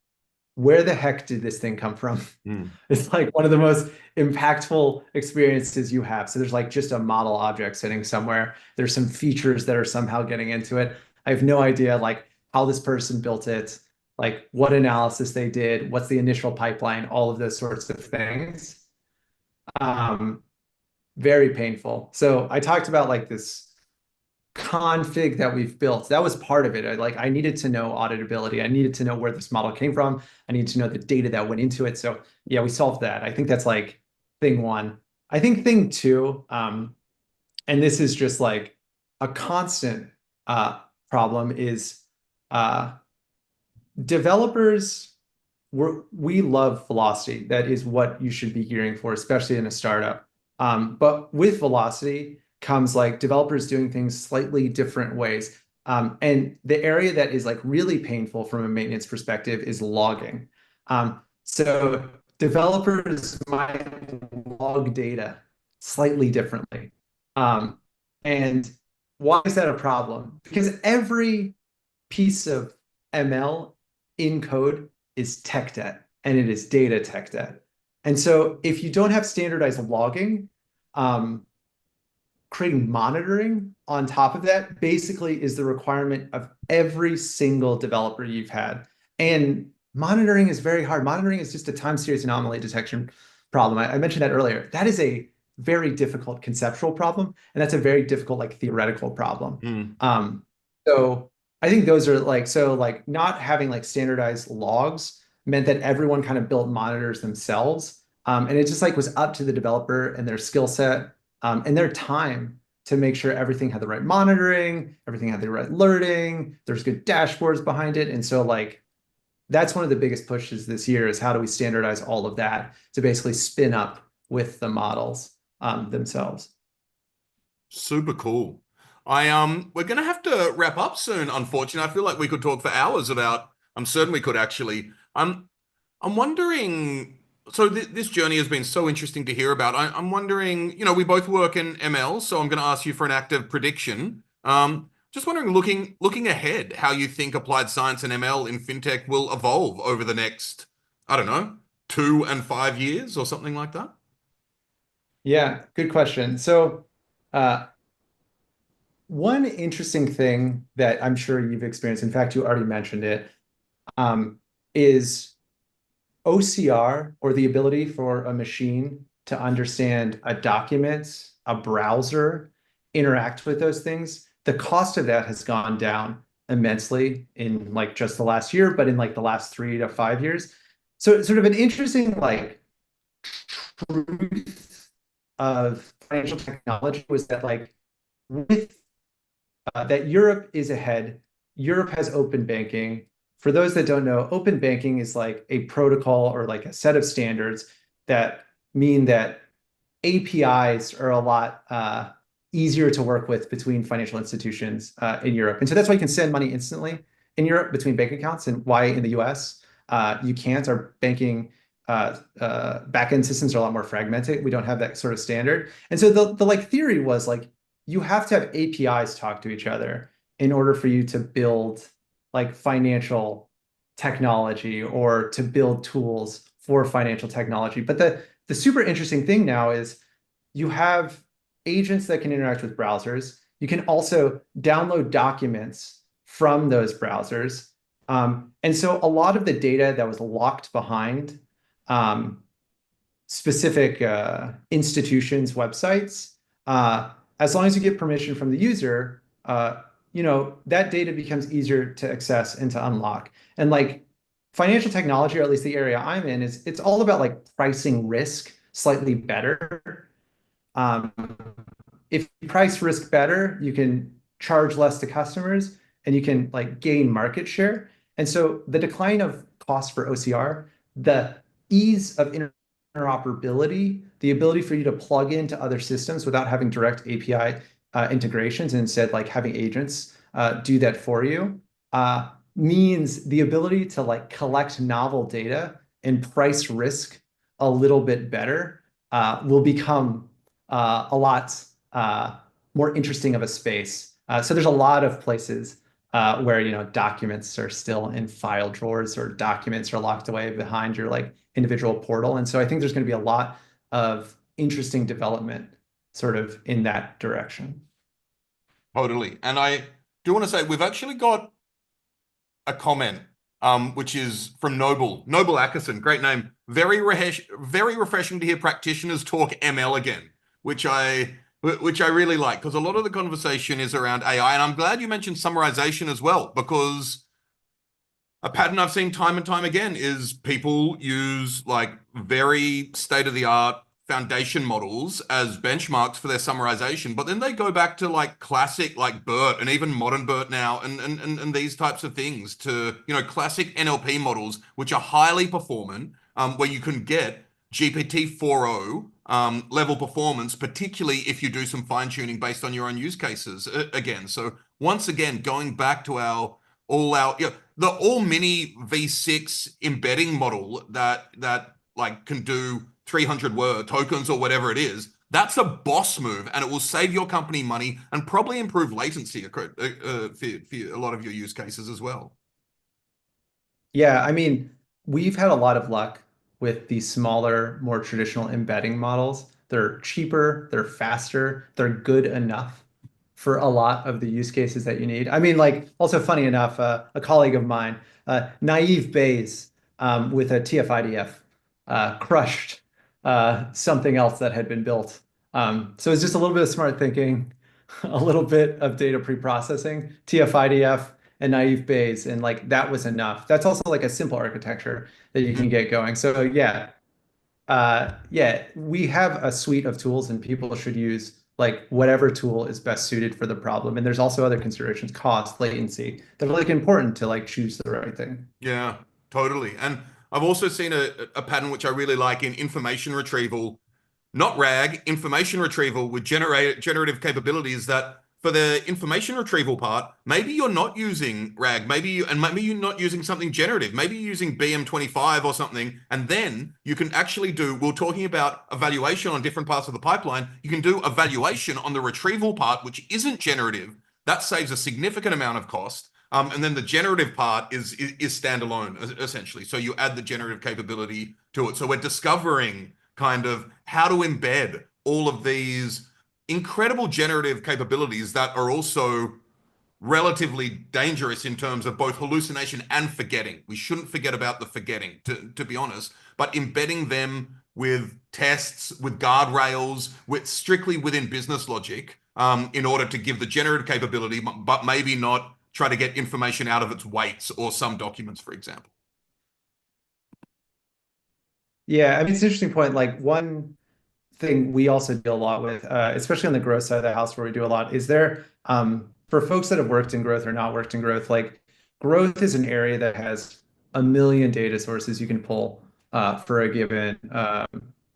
where the heck did this thing come from? Mm. It's like one of the most impactful experiences you have. So there's like just a model object sitting somewhere. There's some features that are somehow getting into it. I have no idea like how this person built it, like what analysis they did, what's the initial pipeline, all of those sorts of things. Um, Very painful. So I talked about like this config that we've built. That was part of it. I needed to know auditability. I needed to know where this model came from. I needed to know the data that went into it. So yeah, we solved that. I think that's like thing one. I think thing two, and this is just like a constant problem is uh, developers, we love velocity. That is what you should be gearing for, especially in a startup. But with velocity comes like developers doing things slightly different ways. And the area that is like really painful from a maintenance perspective is logging. So developers might log data slightly differently. Um, and why is that a problem? Because every piece of ML in code is tech debt, and it is data tech debt. And so if you don't have standardized logging, um, creating monitoring on top of that basically is the requirement of every single developer you've had. And monitoring is very hard. Monitoring is just a time series anomaly detection problem. I mentioned that earlier. That is a very difficult conceptual problem, and that's a very difficult like theoretical problem. Mm. So I think those are like so like not having like standardized logs meant that everyone kind of built monitors themselves. And it just like was up to the developer and their skill set and their time to make sure everything had the right monitoring, everything had the right alerting, there's good dashboards behind it. And so like that's one of the biggest pushes this year is how do we standardize all of that to basically spin up with the models themselves. Super cool. We're gonna have to wrap up soon, unfortunately. I feel like we could talk for hours about, I'm certain we could actually. I'm wondering, so this journey has been so interesting to hear about. I'm wondering, we both work in ML, so I'm gonna ask you for an active prediction. Just wondering, looking ahead, how you think applied science and ML in fintech will evolve over the next, I don't know, 2 and 5 years or something like that. Yeah, good question. So uh, one interesting thing that I'm sure you've experienced, in fact, you already mentioned it, is OCR or the ability for a machine to understand a document, a browser, interact with those things, the cost of that has gone down immensely in like just the last year, but in like the last 3 to 5 years. So it's sort of an interesting like truth of financial technology was that like with that Europe is ahead. Europe has open banking. For those that don't know, open banking is like a protocol or like a set of standards that mean that APIs are a lot easier to work with between financial institutions in Europe. And so that's why you can send money instantly in Europe between bank accounts, and why in the US you can't. Our banking backend systems are a lot more fragmented. We don't have that sort of standard. And so the like theory was like you have to have APIs talk to each other in order for you to build like financial technology or to build tools for financial technology. But the super interesting thing now is you have agents that can interact with browsers. You can also download documents from those browsers. And so a lot of the data that was locked behind um, specific institutions' websites, as long as you get permission from the user, that data becomes easier to access and to unlock. And like financial technology, or at least the area I'm in, is it's all about like pricing risk slightly better. Um, if you price risk better, you can charge less to customers and you can like gain market share. And so the decline of cost for OCR, the ease of interoperability, the ability for you to plug into other systems without having direct API integrations, and instead like having agents do that for you, means the ability to like collect novel data and price risk a little bit better will become a lot more interesting of a space. So there's a lot of places where documents are still in file drawers, or documents are locked away behind your like individual portal. And so I think there's going to be a lot of interesting development sort of in that direction. Totally. And I do want to say we've actually got a comment, which is from Noble Ackerson. Great name. Very refreshing to hear practitioners talk ML again, which I really like, because a lot of the conversation is around AI. And I'm glad you mentioned summarization as well, because a pattern I've seen time and time again is people use like very state-of-the-art foundation models as benchmarks for their summarization, but then they go back to like classic like BERT and even modern BERT now and these types of things to classic NLP models, which are highly performant, where you can get GPT 4.0 level performance, particularly if you do some fine-tuning based on your own use cases again. So once again, going back to the all mini V6 embedding model that like can do 300 word tokens or whatever it is, that's a boss move, and it will save your company money and probably improve latency for a lot of your use cases as well. Yeah, I mean, we've had a lot of luck with these smaller, more traditional embedding models. They're cheaper, they're faster, they're good enough for a lot of the use cases that you need. I mean, like, also funny enough, a colleague of mine, Naive Bayes, with a TF-IDF, crushed something else that had been built. So it's just a little bit of smart thinking, a little bit of data pre-processing, TF-IDF, and Naive Bayes, and like that was enough. That's also like a simple architecture that you can get going. So yeah, we have a suite of tools, and people should use like whatever tool is best suited for the problem. And there's also other considerations, cost, latency, that are like important to like choose the right thing. Yeah, totally. And I've also seen a pattern which I really like in information retrieval, not RAG, information retrieval with generative capabilities, that for the information retrieval part, maybe you're not using RAG, maybe you're not using something generative, maybe you're using BM25 or something, and then you can actually we're talking about evaluation on different parts of the pipeline, you can do evaluation on the retrieval part, which isn't generative. That saves a significant amount of cost. And then the generative part is standalone, essentially. So you add the generative capability to it. So we're discovering kind of how to embed all of these incredible generative capabilities that are also relatively dangerous in terms of both hallucination and forgetting. We shouldn't forget about the forgetting, to be honest, but embedding them with tests, with guardrails, with strictly within business logic, in order to give the generative capability, but maybe not try to get information out of its weights or some documents, for example. Yeah, I mean, it's an interesting point. Like one thing we also deal a lot with, especially on the growth side of the house where we do a lot, is there, for folks that have worked in growth or not worked in growth, like growth is an area that has a million data sources you can pull for a given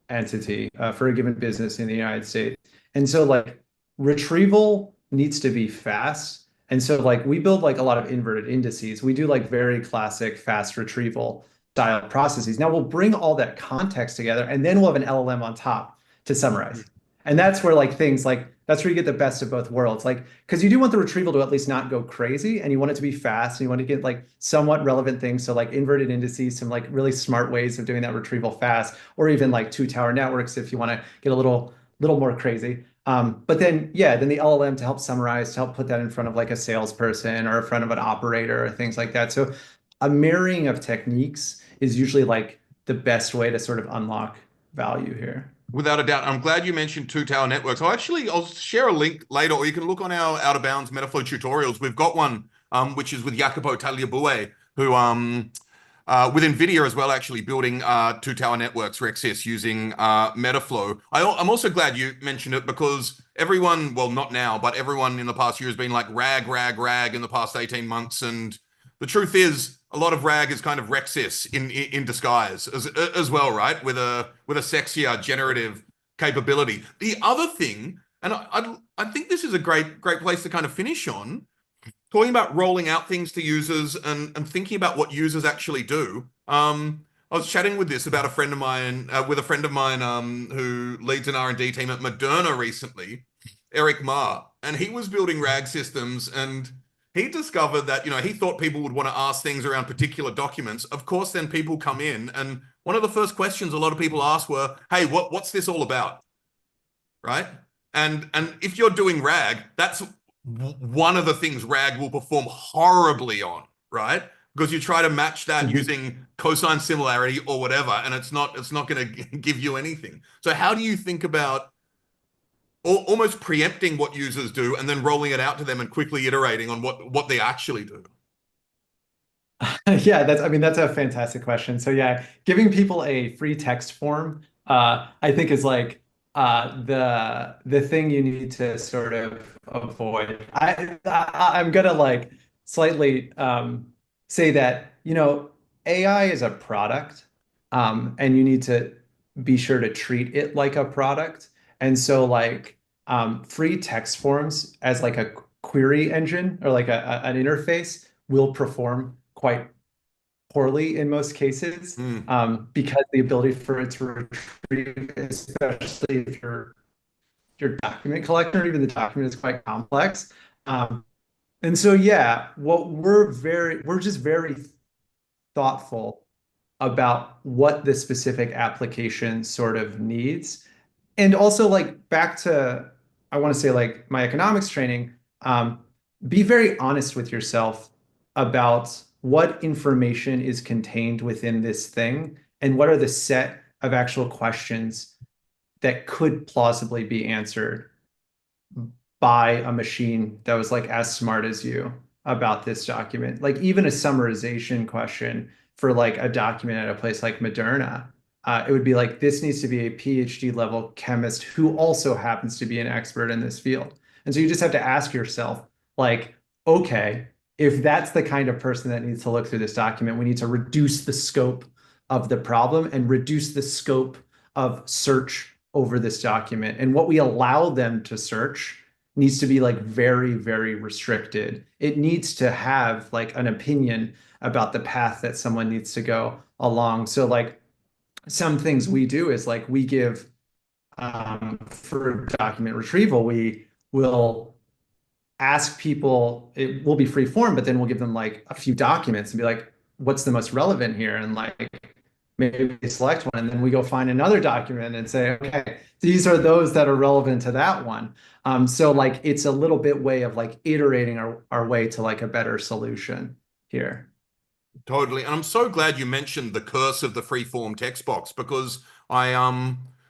entity, for a given business in the United States. And so like retrieval needs to be fast. And so like we build like a lot of inverted indices. We do like very classic fast retrieval style processes. Now we'll bring all that context together and then we'll have an LLM on top to summarize. And that's where like things like that's where you get the best of both worlds. Like, because you do want the retrieval to at least not go crazy and you want it to be fast and you want to get like somewhat relevant things. So like inverted indices, some like really smart ways of doing that retrieval fast, or even like two tower networks if you want to get a little more crazy. But then yeah, then the LLM to help summarize, to help put that in front of like a salesperson or in front of an operator or things like that. So a marrying of techniques is usually like the best way to sort of unlock value here. Without a doubt. I'm glad you mentioned two tower networks. I'll share a link later, or you can look on our Out of Bounds Metaflow tutorials. We've got one, which is with Jacopo Tagliabue, who, with NVIDIA as well, actually building two tower networks for XS using Metaflow. I'm also glad you mentioned it because everyone, well, not now, but everyone in the past year has been like RAG in the past 18 months. And the truth is, a lot of RAG is kind of Rexis in disguise as well, right? With a sexier generative capability. The other thing, and I think this is a great place to kind of finish on, talking about rolling out things to users and thinking about what users actually do. I was chatting with this about a friend of mine, who leads an R&D team at Moderna recently, Eric Ma, and he was building RAG systems and he discovered that, he thought people would want to ask things around particular documents. Of course, then people come in and one of the first questions a lot of people asked were, hey, what's this all about? Right? And if you're doing RAG, that's one of the things RAG will perform horribly on, right? Because you try to match that using cosine similarity or whatever, and it's not going to give you anything. So how do you think about almost preempting what users do and then rolling it out to them and quickly iterating on what they actually do? Yeah, I mean, that's a fantastic question. So yeah, giving people a free text form, I think is like the thing you need to sort of avoid. I'm gonna like slightly say that, AI is a product, and you need to be sure to treat it like a product. And so like free text forms as like a query engine or like an interface will perform quite poorly in most cases, because the ability for it to retrieve, especially if your document collection or even the document is quite complex. And so yeah, we're just very thoughtful about what the specific application sort of needs. And also like back to, I want to say like my economics training, be very honest with yourself about what information is contained within this thing and what are the set of actual questions that could plausibly be answered by a machine that was like as smart as you about this document. Like even a summarization question for like a document at a place like Moderna, it would be like, this needs to be a PhD level chemist who also happens to be an expert in this field. And so you just have to ask yourself, like, okay, if that's the kind of person that needs to look through this document, we need to reduce the scope of the problem and reduce the scope of search over this document. And what we allow them to search needs to be like very, very restricted. It needs to have like an opinion about the path that someone needs to go along. So like some things we do is like we give, for document retrieval, we will ask people, it will be free form, but then we'll give them like a few documents and be like, what's the most relevant here? And like maybe they select one, and then we go find another document and say, okay, these are those that are relevant to that one. So like it's a little bit way of like iterating our way to like a better solution here. Totally. And I'm so glad you mentioned the curse of the free-form text box, because I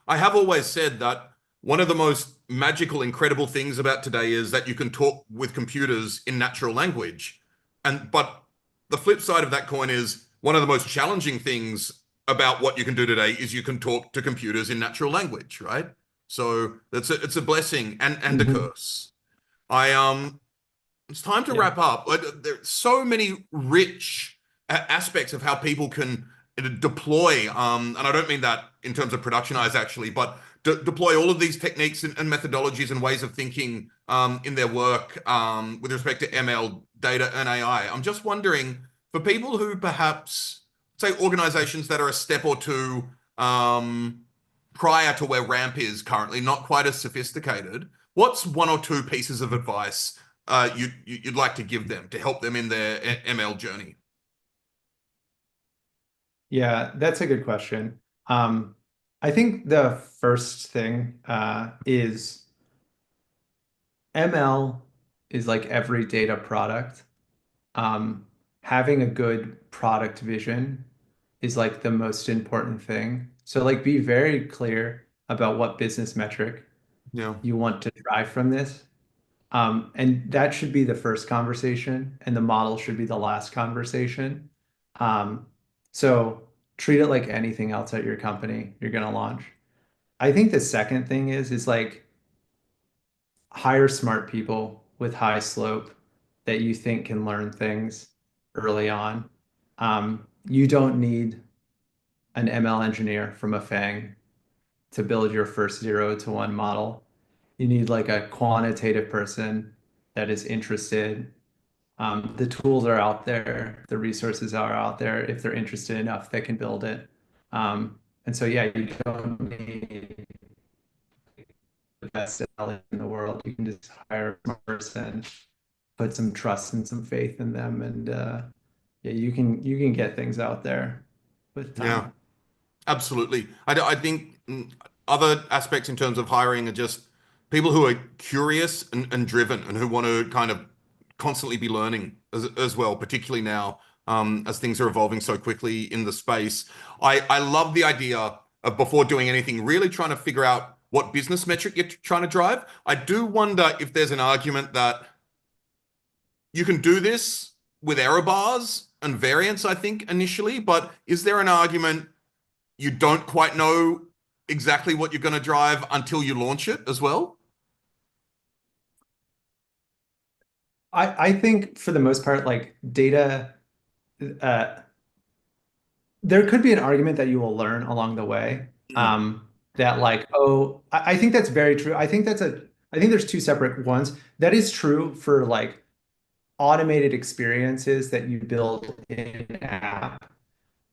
have always said that one of the most magical, incredible things about today is that you can talk with computers in natural language. But the flip side of that coin is one of the most challenging things about what you can do today is you can talk to computers in natural language, right? So it's a blessing and a Mhm. curse. It's time to Yeah. wrap up. There's so many rich aspects of how people can deploy, and I don't mean that in terms of productionize actually, but deploy all of these techniques and methodologies and ways of thinking in their work with respect to ML, data, and AI. I'm just wondering, for people who perhaps, say, organizations that are a step or two prior to where RAMP is currently, not quite as sophisticated, what's one or two pieces of advice you'd like to give them to help them in their ML journey? Yeah, that's a good question. Um, I think the first thing is ML is like every data product. Um, Having a good product vision is like the most important thing. So like be very clear about what business metric Yeah, you want to drive from this. And that should be the first conversation, and the model should be the last conversation. Um, so treat it like anything else at your company you're going to launch. I think the second thing is like hire smart people with high slope that you think can learn things early on. You don't need an ML engineer from a FANG to build your first 0 to 1 model. You need like a quantitative person that is interested. The tools are out there, the resources are out there. If they're interested enough, they can build it. And so, yeah, you don't need the best talent in the world. You can just hire a person, put some trust and some faith in them, and yeah, you can get things out there with yeah, time. absolutely. I think other aspects in terms of hiring are just people who are curious and driven and who want to kind of constantly be learning as well, particularly now as things are evolving so quickly in the space. I love the idea of before doing anything, really trying to figure out what business metric you're trying to drive. I do wonder if there's an argument that you can do this with error bars and variance, I think, initially, but is there an argument you don't quite know exactly what you're going to drive until you launch it as well? I think for the most part, like data, uh, there could be an argument that you will learn along the way. Mm, That like, oh, I think that's very true. I think there's two separate ones. That is true for like automated experiences that you build in app.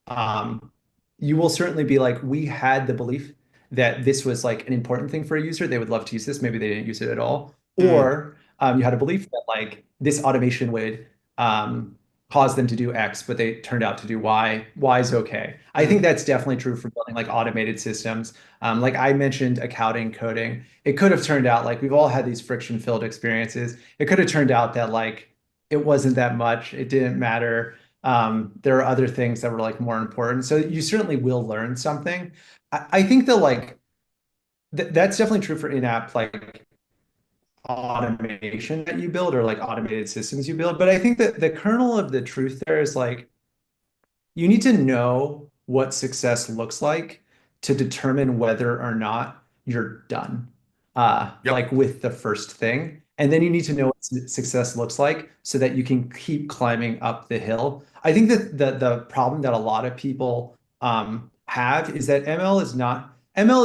um, you will certainly be like, we had the belief that this was like an important thing for a user. They would love to use this. Maybe they didn't use it at all. mm, Or you had a belief that like this automation would cause them to do X, but they turned out to do Y. Y is okay. I think mm, that's definitely true for building like automated systems. Like I mentioned accounting coding. It could have turned out like we've all had these friction-filled experiences. It could have turned out that like it wasn't that much. It didn't matter. There are other things that were like more important. So you certainly will learn something. I think that like that's definitely true for in-app like automation that you build or like automated systems you build. But I think that the kernel of the truth there is like you need to know what success looks like to determine whether or not you're done, yep. like with the first thing. And then you need to know what success looks like so that you can keep climbing up the hill. I think that the problem that a lot of people have is that ML is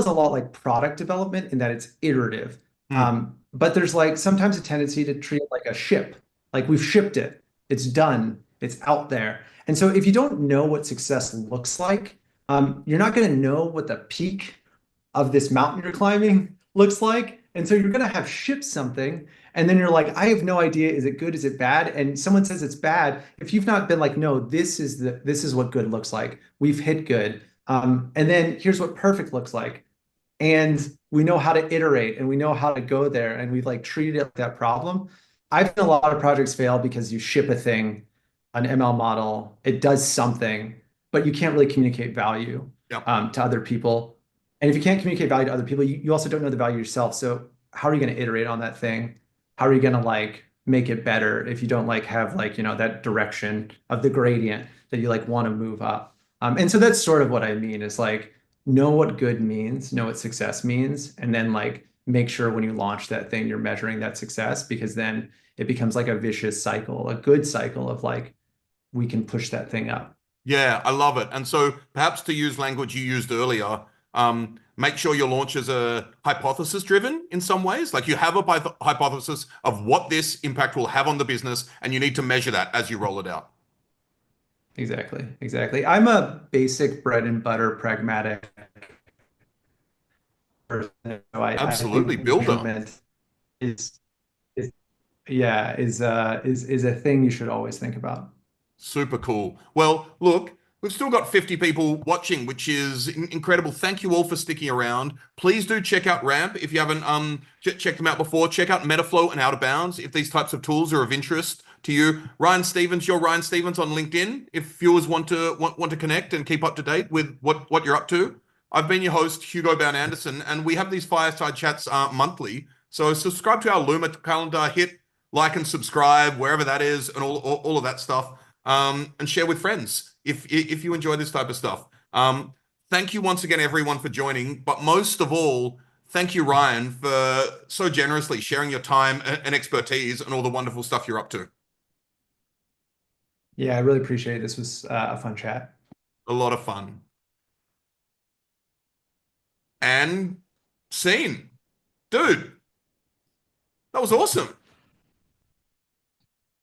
a lot like product development in that it's iterative. Mm, But there's like sometimes a tendency to treat it like a ship. Like we've shipped it, it's done, it's out there. And so if you don't know what success looks like, you're not going to know what the peak of this mountain you're climbing looks like. And so you're going to have shipped something. And then you're like, I have no idea. Is it good? Is it bad? And someone says it's bad. If you've not been like, no, this is what good looks like. We've hit good. And then here's what perfect looks like. And we know how to iterate and we know how to go there and we've like treated it like that problem. I've seen a lot of projects fail because you ship a thing, an ML model, it does something, but you can't really communicate value Yeah. to other people. And if you can't communicate value to other people, you also don't know the value yourself. So how are you going to iterate on that thing? How are you going to like make it better if you don't like have like, that direction of the gradient that you like want to move up? And so that's sort of what I mean is like, know what good means, know what success means, and then like make sure when you launch that thing, you're measuring that success because then it becomes like a vicious cycle, a good cycle of like, we can push that thing up. Yeah, I love it. And so perhaps to use language you used earlier, make sure your launches are hypothesis driven in some ways. Like you have a hypothesis of what this impact will have on the business, and you need to measure that as you roll it out. Exactly. Exactly. I'm a basic bread and butter pragmatic person. So I Absolutely, think builder. measurement is, is yeah, is a thing you should always think about. Super cool. Well, look, we've still got 50 people watching, which is incredible. Thank you all for sticking around. Please do check out Ramp if you haven't checked them out before. Check out Metaflow and Out of Bounds if these types of tools are of interest to you. Ryan Stevens, you're Ryan Stevens on LinkedIn. If viewers want to connect and keep up to date with what you're up to. I've been your host, Hugo Bowne-Anderson, and we have these fireside chats monthly. So subscribe to our Luma calendar, hit like and subscribe wherever that is, and all of that stuff, and share with friends if you enjoy this type of stuff. Thank you once again, everyone, for joining. But most of all, thank you, Ryan, for so generously sharing your time and expertise and all the wonderful stuff you're up to. Yeah, I really appreciate it. This was a fun chat. A lot of fun. And scene. Dude, that was awesome.